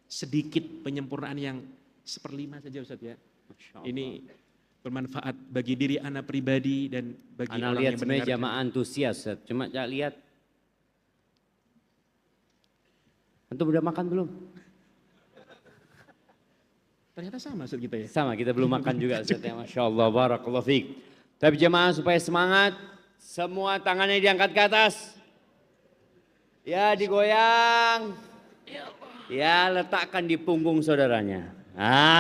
sedikit penyempurnaan yang 1/5 saja Ustadz ya. Ini bermanfaat bagi diri Ana pribadi dan bagi Ana orang lihat yang sebenarnya mendengarkan. jamaah antusias, Ustaz. Cuma saya lihat. Antum udah makan belum? Ternyata sama Ustadz kita ya. Sama, kita belum makan juga Ustaz ya. Masya Allah, barakallahu fiik. Tapi jamaah supaya semangat, semua tangannya diangkat ke atas. Ya digoyang. Ya letakkan di punggung saudaranya.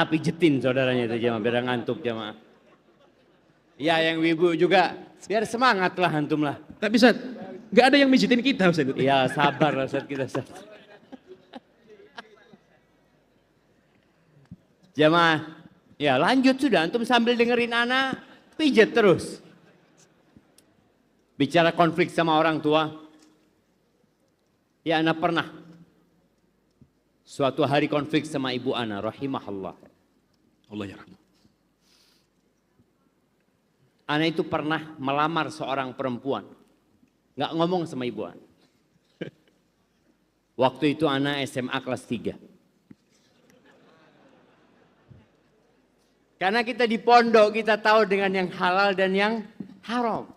Pijetin saudaranya itu jamaah, biar ngantuk jamaah. Ya yang ibu juga, biar semangat lah antum lah. Tapi Ustadz, gak ada yang mijitin kita Ustadz. Ya sabar lah Ustaz kita Ustaz. Jamaah, ya lanjut sudah antum sambil dengerin anak, pijet terus. Bicara konflik sama orang tua. Ya anak pernah suatu hari konflik sama ibu ana rahimahullah. Allah ya rahmat. Ana itu pernah melamar seorang perempuan. Nggak ngomong sama ibu ana. Waktu itu ana SMA kelas 3. Karena kita di pondok kita tahu dengan yang halal dan yang haram.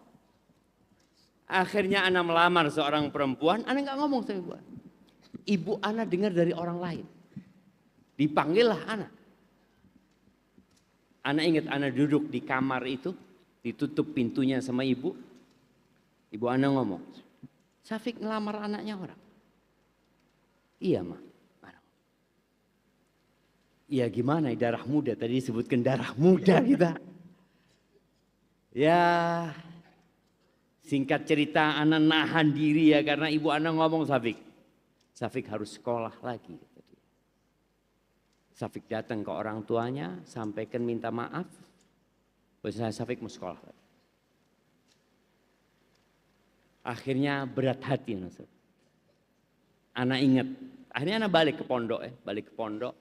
Akhirnya ana melamar seorang perempuan, ana nggak ngomong sama ibu ana. Ibu ana dengar dari orang lain. Dipanggillah ana. Ana ingat ana duduk di kamar itu, ditutup pintunya sama ibu. Ibu ana ngomong, Syafiq ngelamar anaknya orang. Iya mah. Iya gimana darah muda, tadi disebutkan darah muda kita. Ya singkat cerita ana nahan diri ya karena ibu ana ngomong Syafiq harus sekolah lagi. Syafiq datang ke orang tuanya, sampaikan minta maaf. Bahwa Syafiq mau sekolah lagi. Akhirnya berat hati. Ana ingat, akhirnya ana balik ke pondok.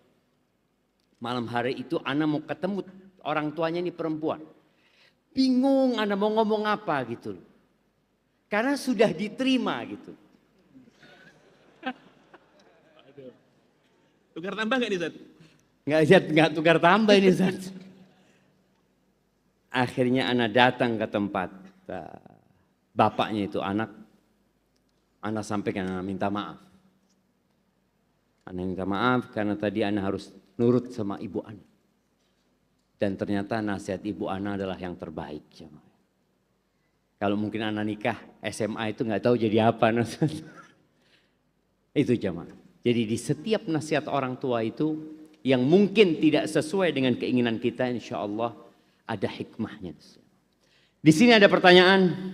Malam hari itu ana mau ketemu orang tuanya ini perempuan. Bingung ana mau ngomong apa gitu. Karena sudah diterima gitu. Tukar tambah gak nih Ustadz? Nggak tukar tambah ini Ustaz. Akhirnya ana datang ke tempat bapaknya itu anak. Ana sampaikan, ana minta maaf. Ana minta maaf karena tadi ana harus nurut sama ibu ana. Dan ternyata nasihat ibu ana adalah yang terbaik. Kalau mungkin ana nikah SMA itu nggak tahu jadi apa. Itu jamaah. Jadi di setiap nasihat orang tua itu yang mungkin tidak sesuai dengan keinginan kita, insya Allah ada hikmahnya. Di sini ada pertanyaan.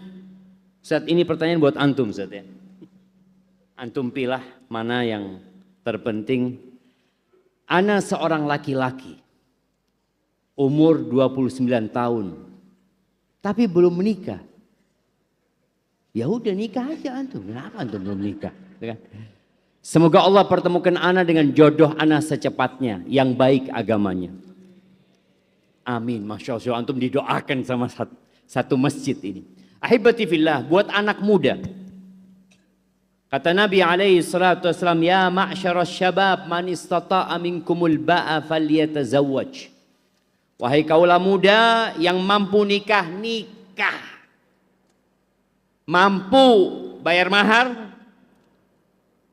Saat ini pertanyaan buat antum Ustaz ya. Antum pilih mana yang terpenting. Ana seorang laki-laki, umur 29 tahun, tapi belum menikah. Ya udah nikah aja antum, kenapa antum belum nikah? Semoga Allah pertemukan ana dengan jodoh ana secepatnya, yang baik agamanya. Amin, Masya Allah, antum didoakan sama satu masjid ini. Ahibati fillah, buat anak muda. Kata Nabi alaihi salatu wassalam, ya ma'syaras syabab man istata'a minkumul ba'a falyatazawwaj. Wahai kaulah muda yang mampu nikah, nikah. Mampu bayar mahar,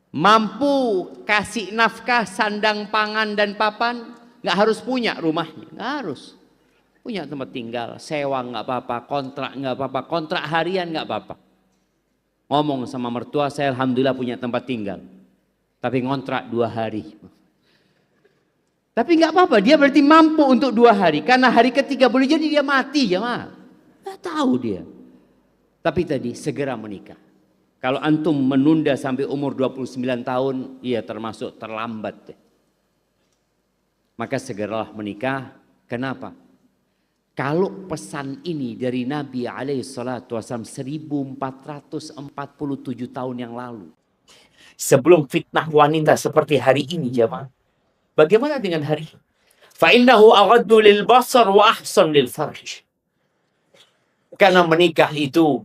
mampu kasih nafkah, sandang pangan dan papan, nggak harus punya rumahnya, nggak harus. Punya tempat tinggal, sewa nggak apa-apa, kontrak nggak apa-apa, kontrak harian nggak apa-apa. ngomong sama mertua, saya alhamdulillah punya tempat tinggal. Tapi ngontrak 2 hari. Tapi nggak apa-apa, dia berarti mampu untuk 2 hari. Karena hari ketiga boleh jadi dia mati jemaah. Nggak tahu dia. Tapi tadi segera menikah. Kalau antum menunda sampai umur 29 tahun, iya termasuk terlambat deh. Maka segeralah menikah. Kenapa? Kalau pesan ini dari Nabi SAW 1447 tahun yang lalu. Sebelum fitnah wanita seperti hari ini jemaah. Bagaimana dengan hari ini? فَإِنَّهُ أَغَدُّ لِلْبَصَرِ وَأَحْسَنُ لِلْفَرْجِ. Karena menikah itu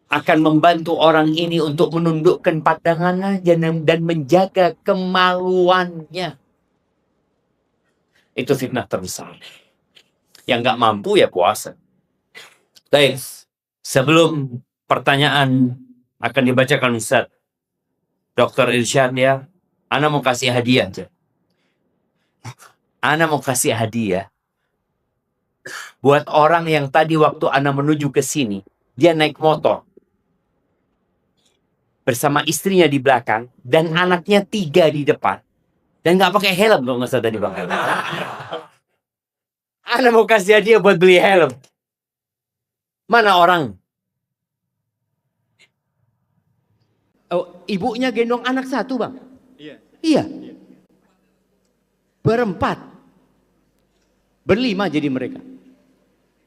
akan membantu orang ini untuk menundukkan pandangannya dan menjaga kemaluannya. Itu fitnah terbesar. Yang nggak mampu ya puasa. Baik, sebelum pertanyaan akan dibacakan Ustaz Dr. Irsyad ya, Ana mau kasih hadiah aja. Ana mau kasih hadiah buat orang yang tadi waktu Ana menuju ke sini, dia naik motor bersama istrinya di belakang dan anaknya 3 di depan dan nggak pakai helm kalau nggak salah tadi bang. Ana mau kasih hadiah buat beli helm. Mana orang? Oh, ibunya gendong anak 1 bang. Iya. Berempat. Berlima jadi mereka.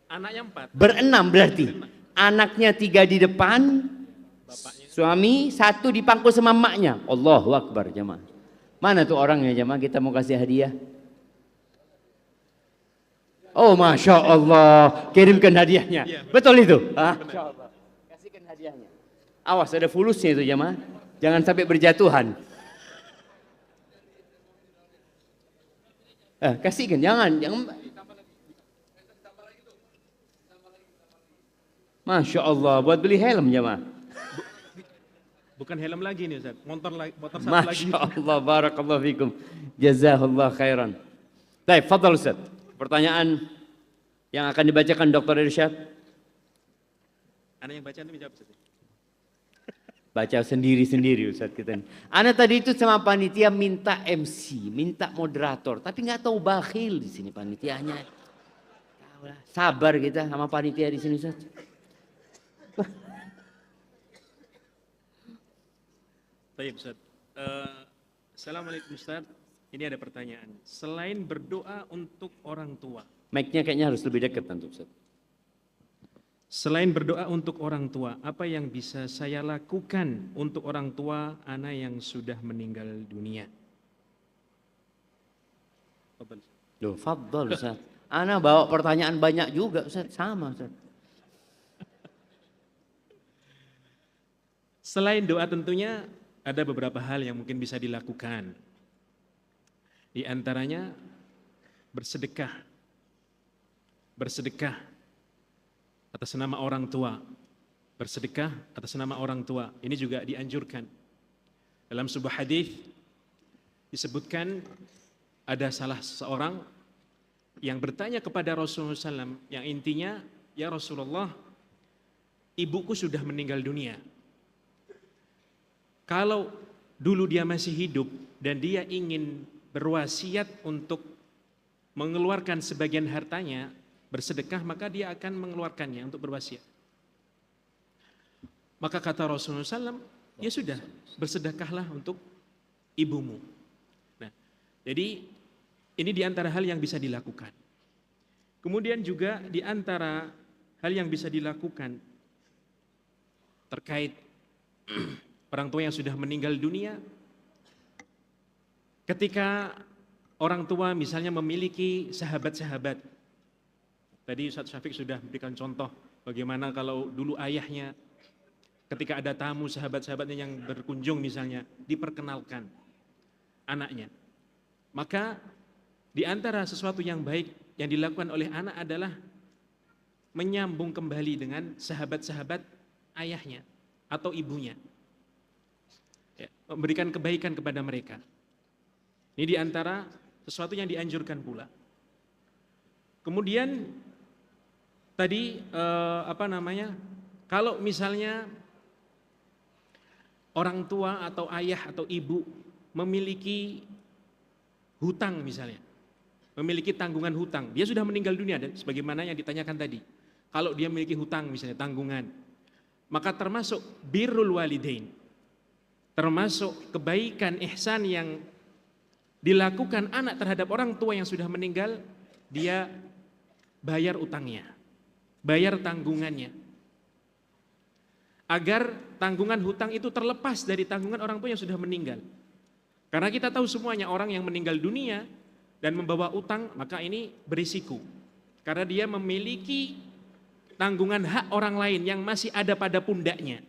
Anaknya 4. Berenam berarti. Anaknya 3 di depan. Suami 1 dipangku sama emaknya. Allahu Akbar jemaah. Mana tuh orangnya jemaah, kita mau kasih hadiah. Oh Masya Allah. Kirimkan hadiahnya. Betul itu? Kasihkan hadiahnya. Awas ada fulusnya itu jemaah. Jangan sampai berjatuhan. Kasihkan, jangan. Masya Allah, buat beli helm jemaah. Bukan helm lagi nih Ustaz, motor 1 lagi. Masya Allah, barakallahu fikum. Jazahullah khairan. Baik, fadal Ustaz. Pertanyaan yang akan dibacakan Dr. Irsyad. Ana yang baca nanti jawab Ustaz. Baca sendiri-sendiri Ustaz kita. Ana tadi itu sama panitia minta MC, minta moderator, tapi nggak tahu bakhil di sini panitianya. Sabar kita sama panitia di sini Ustaz. Baik Ustaz. Assalamualaikum Ustaz. Ini ada pertanyaan. Selain berdoa untuk orang tua. Mic-nya kayaknya harus lebih dekat nanti Ustaz. Selain berdoa untuk orang tua, apa yang bisa saya lakukan untuk orang tua ana yang sudah meninggal dunia? Loh, fadhal Ustaz. Ana bawa pertanyaan banyak juga Ustaz, sama Ustaz. Selain doa tentunya ada beberapa hal yang mungkin bisa dilakukan. Di antaranya bersedekah. Bersedekah atas nama orang tua. Bersedekah atas nama orang tua. Ini juga dianjurkan. Dalam sebuah hadis disebutkan ada salah seorang yang bertanya kepada Rasulullah SAW yang intinya, ya Rasulullah, ibuku sudah meninggal dunia. Kalau dulu dia masih hidup dan dia ingin berwasiat untuk mengeluarkan sebagian hartanya, bersedekah, maka dia akan mengeluarkannya untuk berwasiat. Maka kata Rasulullah SAW, ya sudah, bersedekahlah untuk ibumu. Nah, jadi ini di antara hal yang bisa dilakukan. Kemudian juga di antara hal yang bisa dilakukan terkait orang tua yang sudah meninggal dunia, ketika orang tua misalnya memiliki sahabat-sahabat. Tadi Ustaz Syafiq sudah memberikan contoh bagaimana kalau dulu ayahnya ketika ada tamu sahabat-sahabatnya yang berkunjung misalnya diperkenalkan anaknya. Maka di antara sesuatu yang baik yang dilakukan oleh anak adalah menyambung kembali dengan sahabat-sahabat ayahnya atau ibunya. Ya, memberikan kebaikan kepada mereka. Ini di antara sesuatu yang dianjurkan pula. Kemudian tadi kalau misalnya orang tua atau ayah atau ibu memiliki hutang misalnya, memiliki tanggungan hutang, dia sudah meninggal dunia, dan sebagaimana yang ditanyakan tadi, kalau dia memiliki hutang misalnya tanggungan, maka termasuk birrul walidain, termasuk kebaikan ihsan yang dilakukan anak terhadap orang tua yang sudah meninggal, dia bayar utangnya, bayar tanggungannya, agar tanggungan hutang itu terlepas dari tanggungan orang tua yang sudah meninggal. Karena kita tahu semuanya orang yang meninggal dunia dan membawa utang, maka ini berisiko. Karena dia memiliki tanggungan hak orang lain yang masih ada pada pundaknya,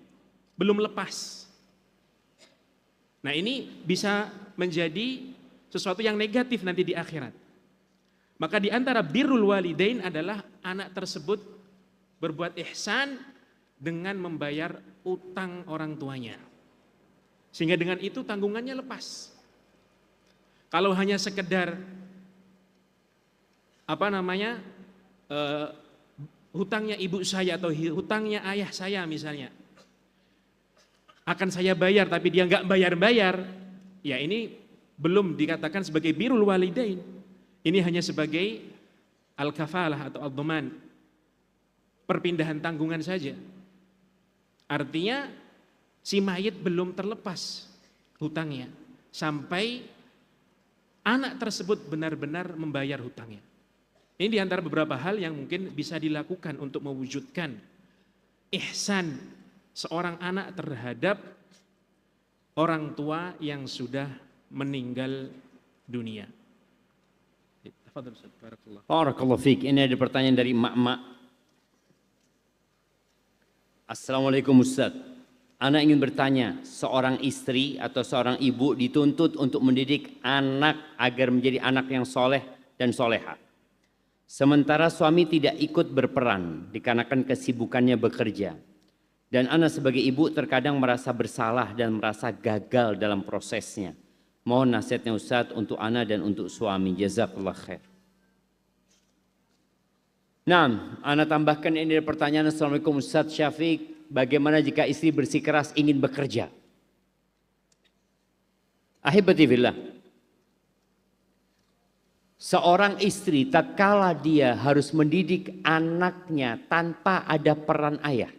belum lepas. Nah, ini bisa menjadi sesuatu yang negatif nanti di akhirat. Maka di antara birrul walidain adalah anak tersebut berbuat ihsan dengan membayar utang orang tuanya. Sehingga dengan itu tanggungannya lepas. Kalau hanya sekedar hutangnya ibu saya atau hutangnya ayah saya misalnya, akan saya bayar tapi dia nggak bayar-bayar, ya ini belum dikatakan sebagai birrul walidain. Ini hanya sebagai al-kafalah atau al-dhaman, perpindahan tanggungan saja. Artinya si mayit belum terlepas hutangnya sampai anak tersebut benar-benar membayar hutangnya. Ini diantara beberapa hal yang mungkin bisa dilakukan untuk mewujudkan ihsan seorang anak terhadap orang tua yang sudah meninggal dunia. Barakallahu fiik. Ini ada pertanyaan dari emak-emak. Assalamualaikum Ustaz. Anak ingin bertanya, seorang istri atau seorang ibu dituntut untuk mendidik anak agar menjadi anak yang soleh dan soleha. Sementara suami tidak ikut berperan dikarenakan kesibukannya bekerja. Dan anak sebagai ibu terkadang merasa bersalah dan merasa gagal dalam prosesnya. Mohon nasihatnya Ustaz untuk anak dan untuk suami. Jazakallah khair. Nah, anak tambahkan ini pertanyaan. Assalamualaikum Ustaz Syafiq. Bagaimana jika istri bersikeras ingin bekerja? Ahibati fillah. Seorang istri tak kala dia harus mendidik anaknya tanpa ada peran ayah.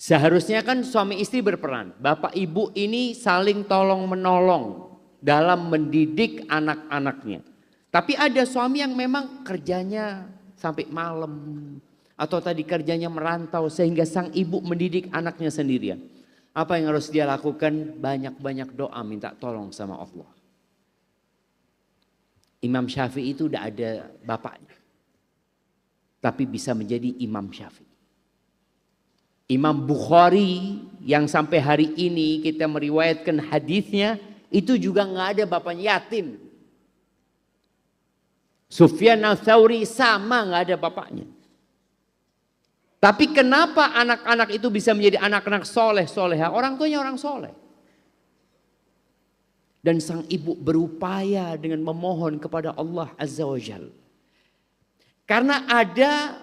Seharusnya kan suami istri berperan. Bapak ibu ini saling tolong menolong dalam mendidik anak-anaknya. Tapi ada suami yang memang kerjanya sampai malam. Atau tadi kerjanya merantau sehingga sang ibu mendidik anaknya sendirian. Apa yang harus dia lakukan? Banyak-banyak doa minta tolong sama Allah. Imam Syafi'i itu udah ada bapaknya. Tapi bisa menjadi Imam Syafi'i. Imam Bukhari yang sampai hari ini kita meriwayatkan hadisnya itu juga nggak ada bapaknya, yatim. Sufyan Ats-Tsauri sama nggak ada bapaknya. Tapi kenapa anak-anak itu bisa menjadi anak-anak soleh, soleha? Orang tuanya orang soleh. Dan sang ibu berupaya dengan memohon kepada Allah Azza wa Jalla. Karena ada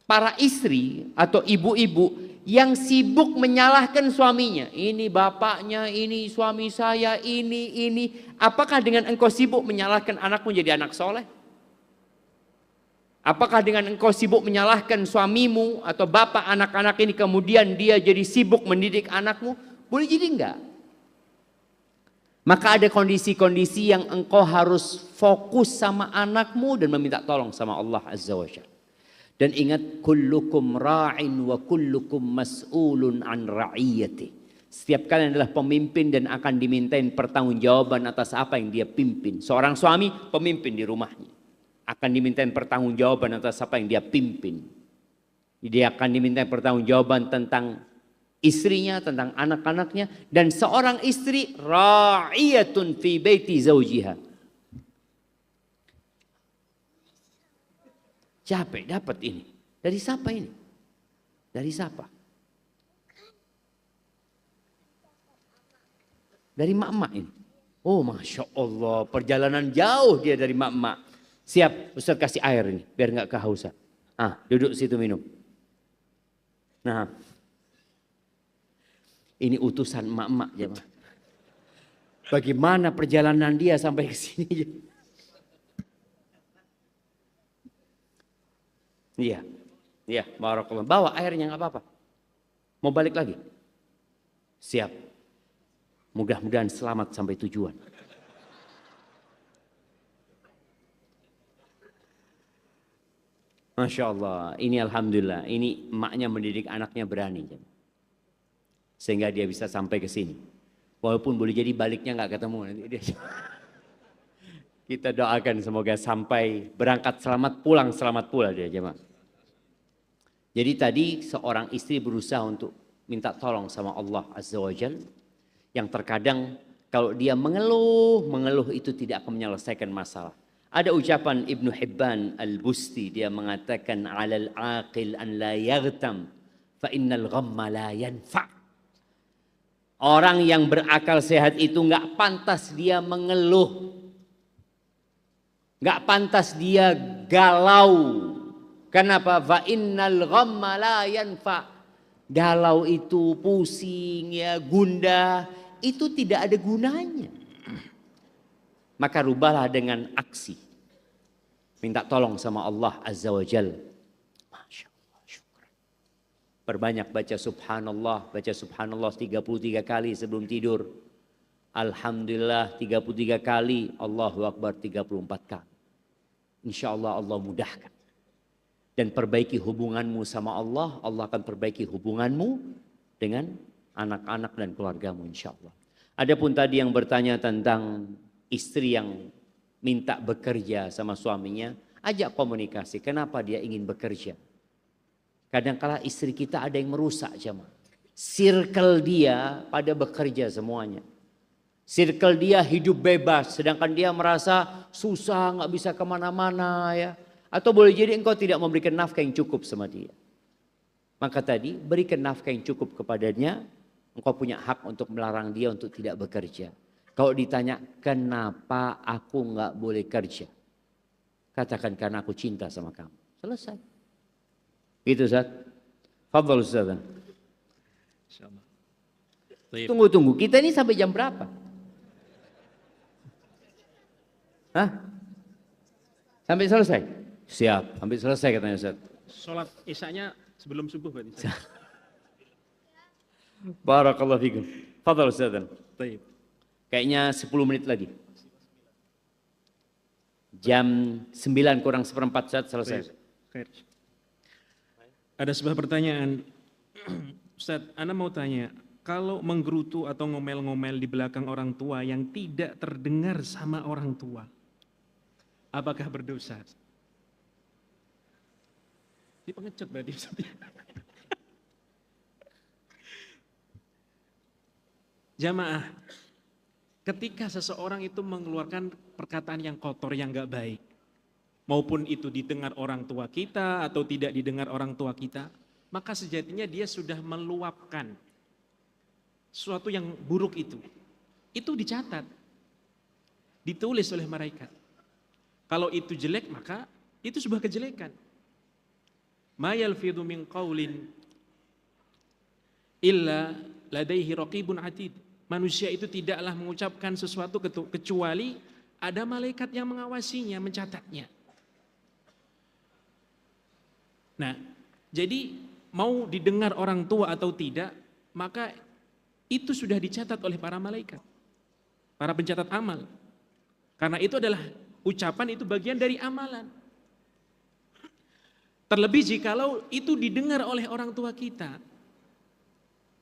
para istri atau ibu-ibu yang sibuk menyalahkan suaminya. Ini bapaknya, ini suami saya, ini. Apakah dengan engkau sibuk menyalahkan anakmu jadi anak soleh? Apakah dengan engkau sibuk menyalahkan suamimu atau bapak anak-anak ini kemudian dia jadi sibuk mendidik anakmu? Boleh jadi enggak. Maka ada kondisi-kondisi yang engkau harus fokus sama anakmu dan meminta tolong sama Allah Azza wa Jalla. Dan ingat, kullukum ra'in wa kullukum mas'ulun an ra'iyati. Setiap kalian adalah pemimpin dan akan dimintain pertanggungjawaban atas apa yang dia pimpin. Seorang suami pemimpin di rumahnya. Akan dimintain pertanggungjawaban atas apa yang dia pimpin. Dia akan dimintain pertanggungjawaban tentang istrinya, tentang anak-anaknya. Dan seorang istri ra'iyatun fi baiti zawjiha. Capek dapat ini. Dari siapa ini? Dari siapa? Dari mak-mak ini. Oh Masya Allah, perjalanan jauh dia dari mak-mak. Siap, Ustaz kasih air ini, biar nggak kehausan. Duduk situ minum. Nah, Ini utusan emak-emak jemaah. Bagaimana perjalanan dia sampai ke sini? Iya, iya, barakallah. Bawa airnya nggak apa-apa. Mau balik lagi? Siap. Mudah-mudahan selamat sampai tujuan. Masya Allah, ini alhamdulillah, ini emaknya mendidik anaknya berani. Sehingga dia bisa sampai ke sini. Walaupun boleh jadi baliknya nggak ketemu. Nanti dia... Kita doakan semoga sampai berangkat selamat, pulang selamat pula dia jemaah. Jadi tadi seorang istri berusaha untuk minta tolong sama Allah Azza wa Jal. Yang terkadang kalau dia mengeluh itu tidak akan menyelesaikan masalah. Ada ucapan Ibnu Hibban Al-Busti, dia mengatakan alal aqil an la yaghtam fa innal ghamma la yanfa'. Orang yang berakal sehat itu nggak pantas dia mengeluh. Nggak pantas dia galau. Kenapa? Fa innal ghamma la yanfa'. Galau itu pusing ya, gundah, itu tidak ada gunanya. Maka rubahlah dengan aksi. Minta tolong sama Allah Azza wa Jal. Masya Allah, syukur. Perbanyak baca subhanallah 33 kali sebelum tidur. Alhamdulillah 33 kali, Allahu Akbar 34 kali. Insya Allah Allah mudahkan. Dan perbaiki hubunganmu sama Allah, Allah akan perbaiki hubunganmu dengan anak-anak dan keluargamu insya Allah. Adapun tadi yang bertanya tentang istri yang minta bekerja sama suaminya, ajak komunikasi. Kenapa dia ingin bekerja? Kadang-kala istri kita ada yang merusak jemaah. Circle dia pada bekerja semuanya. Circle dia hidup bebas, sedangkan dia merasa susah, nggak bisa kemana-mana ya. Atau boleh jadi engkau tidak memberikan nafkah yang cukup sama dia. Maka tadi berikan nafkah yang cukup kepadanya, engkau punya hak untuk melarang dia untuk tidak bekerja. Kalau ditanya kenapa aku nggak boleh kerja, katakan karena aku cinta sama kamu. Selesai. Itu Ustaz. Fadhal Ustaz. Tunggu, kita ini sampai jam berapa? Hah? Sampai selesai? Siap, sampai selesai katanya Ustaz. Sholat isya-nya sebelum subuh berarti. Barakallahu fikum. Fadhal Ustaz. Baik. Kayaknya 10 menit lagi. Jam 9 kurang seperempat saat selesai. Ada sebuah pertanyaan. Ustaz, Ana mau tanya. Kalau menggerutu atau ngomel-ngomel di belakang orang tua yang tidak terdengar sama orang tua, apakah berdosa? Ini pengecut berarti Ustaz. Jamaah, ketika seseorang itu mengeluarkan perkataan yang kotor, yang gak baik, maupun itu didengar orang tua kita atau tidak didengar orang tua kita, maka sejatinya dia sudah meluapkan sesuatu yang buruk itu. Itu dicatat, ditulis oleh malaikat. Kalau itu jelek, maka itu sebuah kejelekan. Ma yalfidhu min qaulin illa ladaihi raqibun atid. Manusia itu tidaklah mengucapkan sesuatu kecuali ada malaikat yang mengawasinya, mencatatnya. Nah, jadi mau didengar orang tua atau tidak, maka itu sudah dicatat oleh para malaikat, para pencatat amal. Karena itu adalah ucapan, itu bagian dari amalan. Terlebih jikalau itu didengar oleh orang tua kita,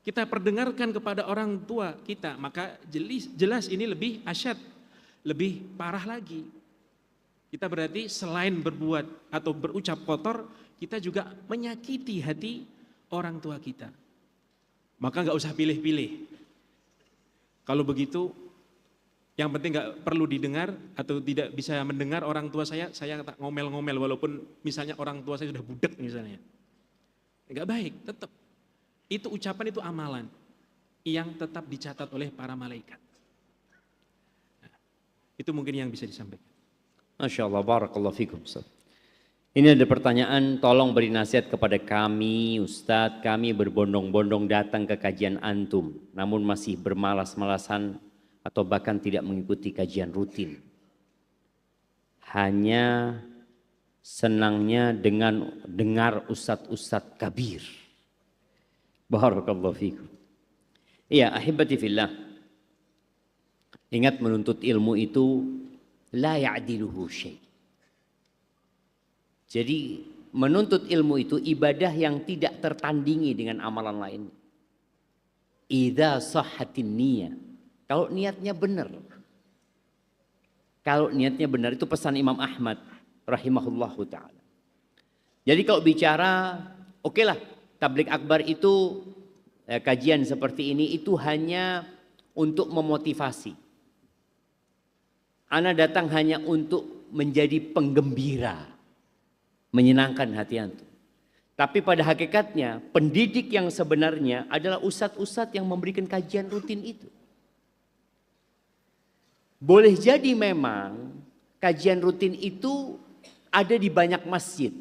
kita perdengarkan kepada orang tua kita, maka jelas ini lebih asyad, lebih parah lagi. Kita berarti selain berbuat atau berucap kotor, kita juga menyakiti hati orang tua kita. Maka nggak usah pilih-pilih. Kalau begitu, yang penting nggak perlu didengar atau tidak bisa mendengar orang tua saya tak ngomel-ngomel walaupun misalnya orang tua saya sudah budak misalnya. Nggak baik, tetap. Itu ucapan, itu amalan yang tetap dicatat oleh para malaikat. Nah, itu mungkin yang bisa disampaikan. Masya Allah, barakallahu fikum. Ini ada pertanyaan, tolong beri nasihat kepada kami, Ustadz, kami berbondong-bondong datang ke kajian antum, namun masih bermalas-malasan atau bahkan tidak mengikuti kajian rutin. Hanya senangnya dengan dengar ustadz-ustadz kabir. Barakallahu fikum. Iya, ahibati fillah. Ingat, menuntut ilmu itu la ya'diluhu syai'. Jadi menuntut ilmu itu ibadah yang tidak tertandingi dengan amalan lain. Idza sahhatin niyah. Kalau niatnya benar. Kalau niatnya benar, itu pesan Imam Ahmad rahimahullahu taala. Jadi kalau bicara, okelah, tabligh akbar itu kajian seperti ini itu hanya untuk memotivasi. Ana datang hanya untuk menjadi penggembira, menyenangkan hati antum. Tapi pada hakikatnya pendidik yang sebenarnya adalah ustadz-ustadz yang memberikan kajian rutin itu. Boleh jadi memang kajian rutin itu ada di banyak masjid.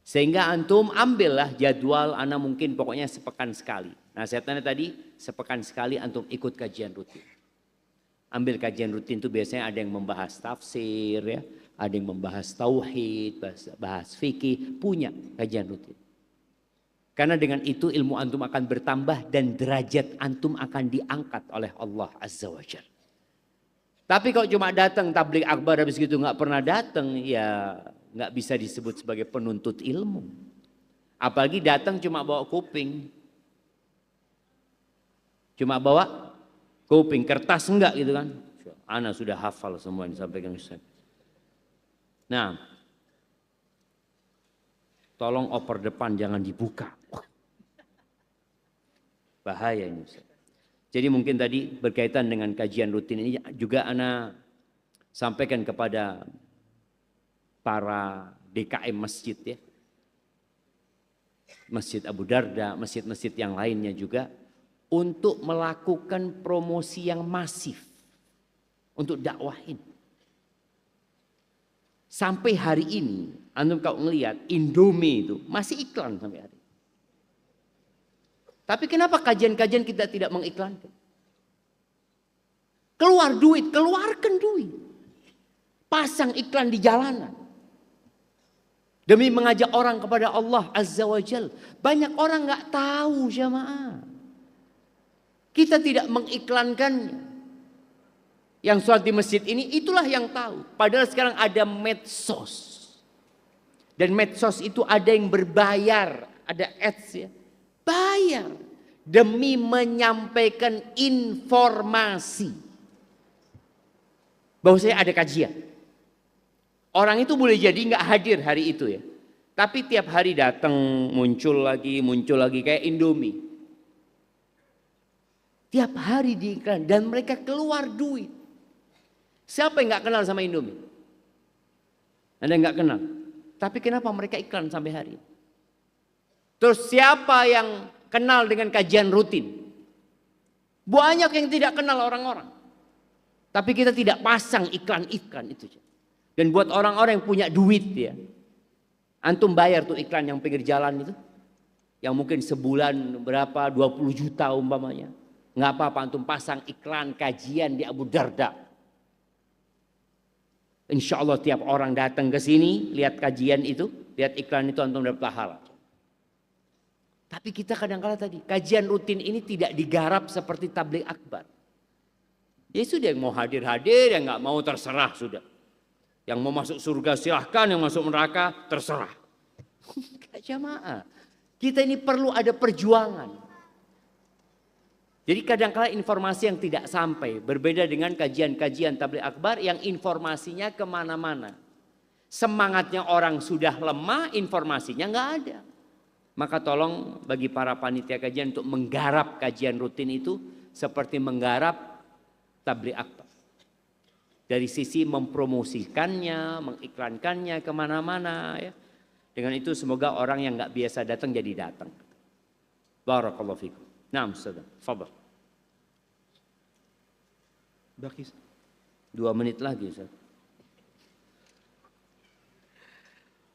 Sehingga antum ambillah jadwal, ana mungkin pokoknya sepekan sekali. Nasihatnya tadi, sepekan sekali antum ikut kajian rutin. Ambil kajian rutin itu biasanya ada yang membahas tafsir ya. Ada yang membahas tauhid, bahas fikih, punya kajian rutin. Karena dengan itu ilmu antum akan bertambah dan derajat antum akan diangkat oleh Allah Azza wa Jalla. Tapi kalau cuma datang tabligh akbar habis gitu nggak pernah datang, ya nggak bisa disebut sebagai penuntut ilmu. Apalagi datang cuma bawa kuping. Cuma bawa kuping, kertas enggak gitu kan. Ana sudah hafal semua yang disampaikan Ustaz. Nah, tolong oper depan jangan dibuka. Bahaya ini Ustaz. Jadi mungkin tadi berkaitan dengan kajian rutin ini juga ana sampaikan kepada para DKM masjid ya. Masjid Abu Darda, masjid-masjid yang lainnya juga untuk melakukan promosi yang masif untuk dakwahin. Sampai hari ini, antum kalau ngelihat Indomie itu masih iklan sampai hari ini. Tapi kenapa kajian-kajian kita tidak mengiklankan? Keluar duit, keluarkan duit. Pasang iklan di jalanan. Demi mengajak orang kepada Allah Azza wa Jal. Banyak orang nggak tahu jamaah. Kita tidak mengiklankannya. Yang sholat di masjid ini itulah yang tahu. Padahal sekarang ada medsos. Dan medsos itu ada yang berbayar. Ada ads ya. Bayar. Demi menyampaikan informasi. Bahwasanya ada kajian. Orang itu boleh jadi nggak hadir hari itu ya. Tapi tiap hari datang muncul lagi kayak Indomie. Tiap hari diiklan dan mereka keluar duit. Siapa yang nggak kenal sama Indomie? Anda nggak kenal. Tapi kenapa mereka iklan sampai hari ini? Terus siapa yang kenal dengan kajian rutin? Banyak yang tidak kenal orang-orang. Tapi kita tidak pasang iklan-iklan itu. Dan buat orang-orang yang punya duit ya. Antum bayar tuh iklan yang pinggir jalan itu. Yang mungkin sebulan berapa 20 juta umpamanya. Nggak apa-apa antum pasang iklan kajian di Abu Darda. Insya Allah tiap orang datang ke sini, lihat kajian itu, lihat iklan itu antum dapat pahala. Tapi kita kadang-kala tadi, kajian rutin ini tidak digarap seperti tabligh akbar. Ya sudah, yang mau hadir-hadir, yang nggak mau terserah sudah. Yang mau masuk surga silahkan, yang masuk neraka terserah. Enggak jamaah. Kita ini perlu ada perjuangan. Jadi kadang-kala informasi yang tidak sampai. Berbeda dengan kajian-kajian tabligh akbar yang informasinya kemana-mana. Semangatnya orang sudah lemah, informasinya nggak ada. Maka tolong bagi para panitia kajian untuk menggarap kajian rutin itu seperti menggarap tabligh akbar. Dari sisi mempromosikannya, mengiklankannya kemana-mana. Ya. Dengan itu semoga orang yang nggak biasa datang jadi datang. Barakallahu fikum. Nah, Ustaz, fadhal. Baki 2 menit lagi, Ustaz.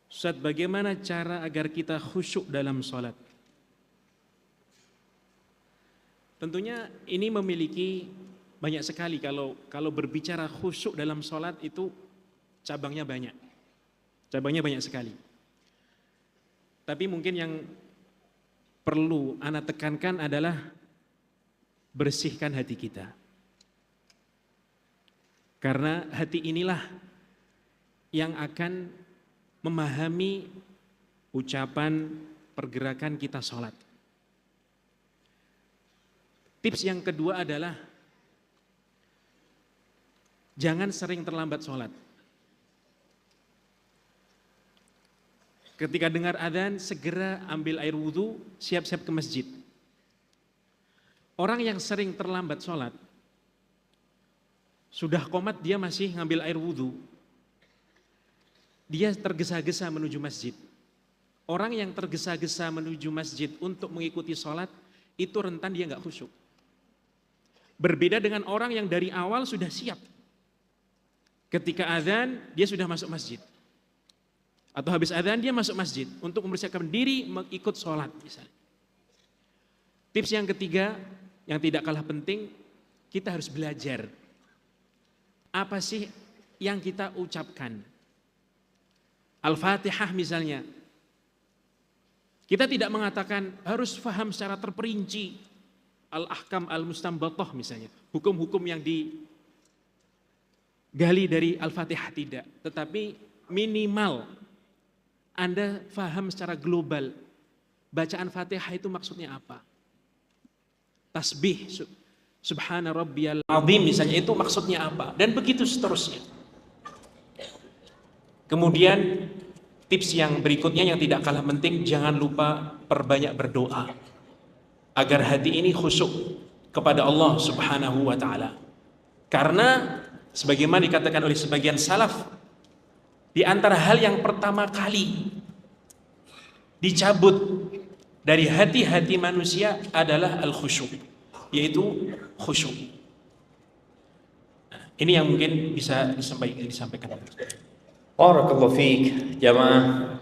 Ustaz, bagaimana cara agar kita khusyuk dalam sholat? Tentunya ini memiliki banyak sekali, kalau berbicara khusyuk dalam sholat itu cabangnya banyak. Cabangnya banyak sekali. Tapi mungkin yang perlu ana tekankan adalah bersihkan hati kita. Karena hati inilah yang akan memahami ucapan, pergerakan kita sholat. Tips yang kedua adalah jangan sering terlambat sholat. Ketika dengar adzan, segera ambil air wudhu, siap-siap ke masjid. Orang yang sering terlambat sholat, sudah qomat dia masih ngambil air wudhu, dia tergesa-gesa menuju masjid. Orang yang tergesa-gesa menuju masjid untuk mengikuti sholat, itu rentan dia nggak khusyuk. Berbeda dengan orang yang dari awal sudah siap. Ketika adzan, dia sudah masuk masjid. Atau habis adzan dia masuk masjid untuk mempersiapkan diri mengikut sholat misalnya. Tips yang ketiga yang tidak kalah penting, kita harus belajar. Apa sih yang kita ucapkan? Al-Fatihah misalnya. Kita tidak mengatakan harus faham secara terperinci al-ahkam al-mustambatah misalnya. Hukum-hukum yang digali dari Al-Fatihah, tidak. Tetapi minimal Anda faham secara global bacaan Fatihah itu maksudnya apa. Tasbih subhana rabbiyal azim misalnya itu maksudnya apa, dan begitu seterusnya. Kemudian tips yang berikutnya yang tidak kalah penting, jangan lupa perbanyak berdoa agar hati ini khusyuk kepada Allah Subhanahu wa taala. Karena sebagaimana dikatakan oleh sebagian salaf, di antara hal yang pertama kali dicabut dari hati-hati manusia adalah al-khusyuk, yaitu khusyuk. Ini yang mungkin bisa disampaikan. Barakallahu fiik, jamaah.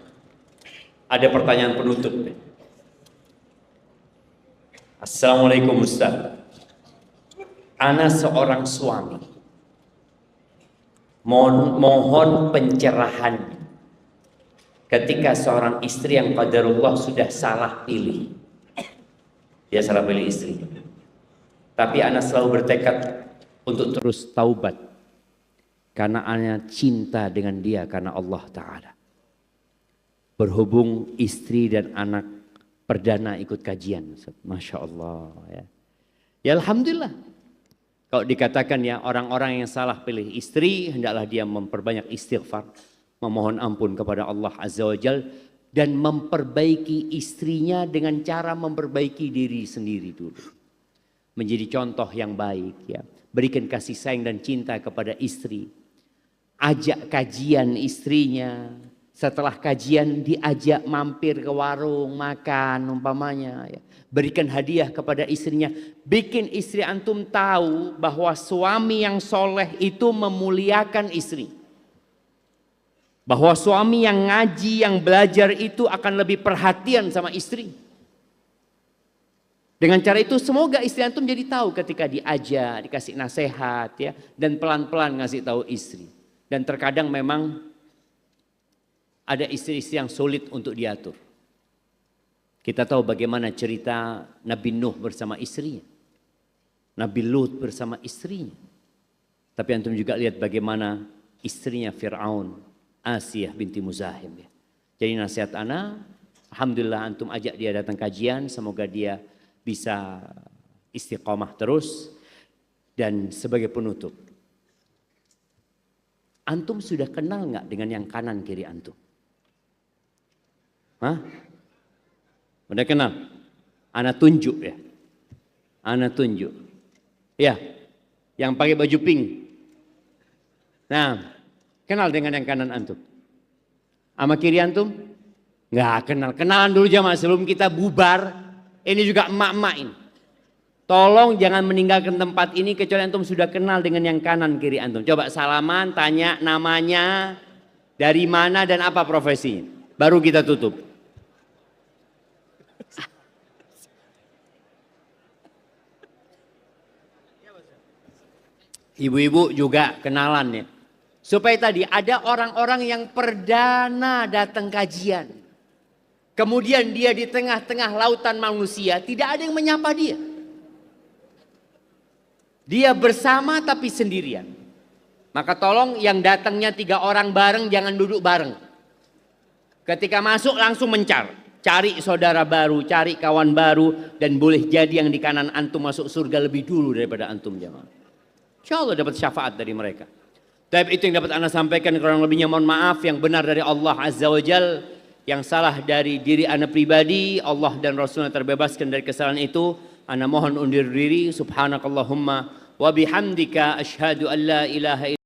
Ada pertanyaan penutup. Assalamualaikum Ustaz. Ana seorang suami. Mohon pencerahan ketika seorang istri yang qadarullah sudah salah pilih. Dia salah pilih istri. Tapi ana selalu bertekad untuk terus taubat. Karena ana cinta dengan dia karena Allah Ta'ala. Berhubung istri dan anak perdana ikut kajian. Masya Allah. Ya Alhamdulillah. Kalau dikatakan ya orang-orang yang salah pilih istri, hendaklah dia memperbanyak istighfar. Memohon ampun kepada Allah Azza wa Jal. Dan memperbaiki istrinya dengan cara memperbaiki diri sendiri dulu. Menjadi contoh yang baik ya. Berikan kasih sayang dan cinta kepada istri. Ajak kajian istrinya. Setelah kajian diajak mampir ke warung makan umpamanya ya. Berikan hadiah kepada istrinya. Bikin istri antum tahu bahwa suami yang soleh itu memuliakan istri. Bahwa suami yang ngaji, yang belajar itu akan lebih perhatian sama istri. Dengan cara itu semoga istri antum jadi tahu ketika diajak, dikasih nasihat ya. Dan pelan-pelan ngasih tahu istri. Dan terkadang memang ada istri-istri yang sulit untuk diatur. Kita tahu bagaimana cerita Nabi Nuh bersama istrinya. Nabi Lut bersama istrinya. Tapi antum juga lihat bagaimana istrinya Fir'aun, Asiyah binti Muzahim. Ya. Jadi nasihat ana, alhamdulillah antum ajak dia datang kajian, semoga dia bisa istiqomah terus. Dan sebagai penutup, antum sudah kenal nggak dengan yang kanan kiri antum? Hah? Udah kenal? Ana tunjuk ya. Ana tunjuk. Ya, yang pakai baju pink. Nah, kenal dengan yang kanan antum? Sama kiri antum? Nggak kenal. Kenalan dulu jamaah sebelum kita bubar. Ini juga emak-emak ini. Tolong jangan meninggalkan tempat ini kecuali antum sudah kenal dengan yang kanan kiri antum. Coba salaman, tanya namanya, dari mana dan apa profesinya. baru kita tutup. Ibu-ibu juga kenalan ya. Supaya tadi ada orang-orang yang perdana datang kajian. Kemudian dia di tengah-tengah lautan manusia, tidak ada yang menyapa dia. Dia bersama tapi sendirian. Maka tolong yang datangnya 3 orang bareng jangan duduk bareng. Ketika masuk langsung cari saudara baru, cari kawan baru, dan boleh jadi yang di kanan antum masuk surga lebih dulu daripada antum jamaah. Insya Allah dapat syafaat dari mereka. Tapi itu yang dapat anda sampaikan, kurang lebihnya mohon maaf. Yang benar dari Allah Azza wa Jal, yang salah dari diri anda pribadi, Allah dan Rasulnya terbebaskan dari kesalahan itu. Anda mohon undur diri. Subhanakallahumma wa bihamdika asyhadu an la ilaha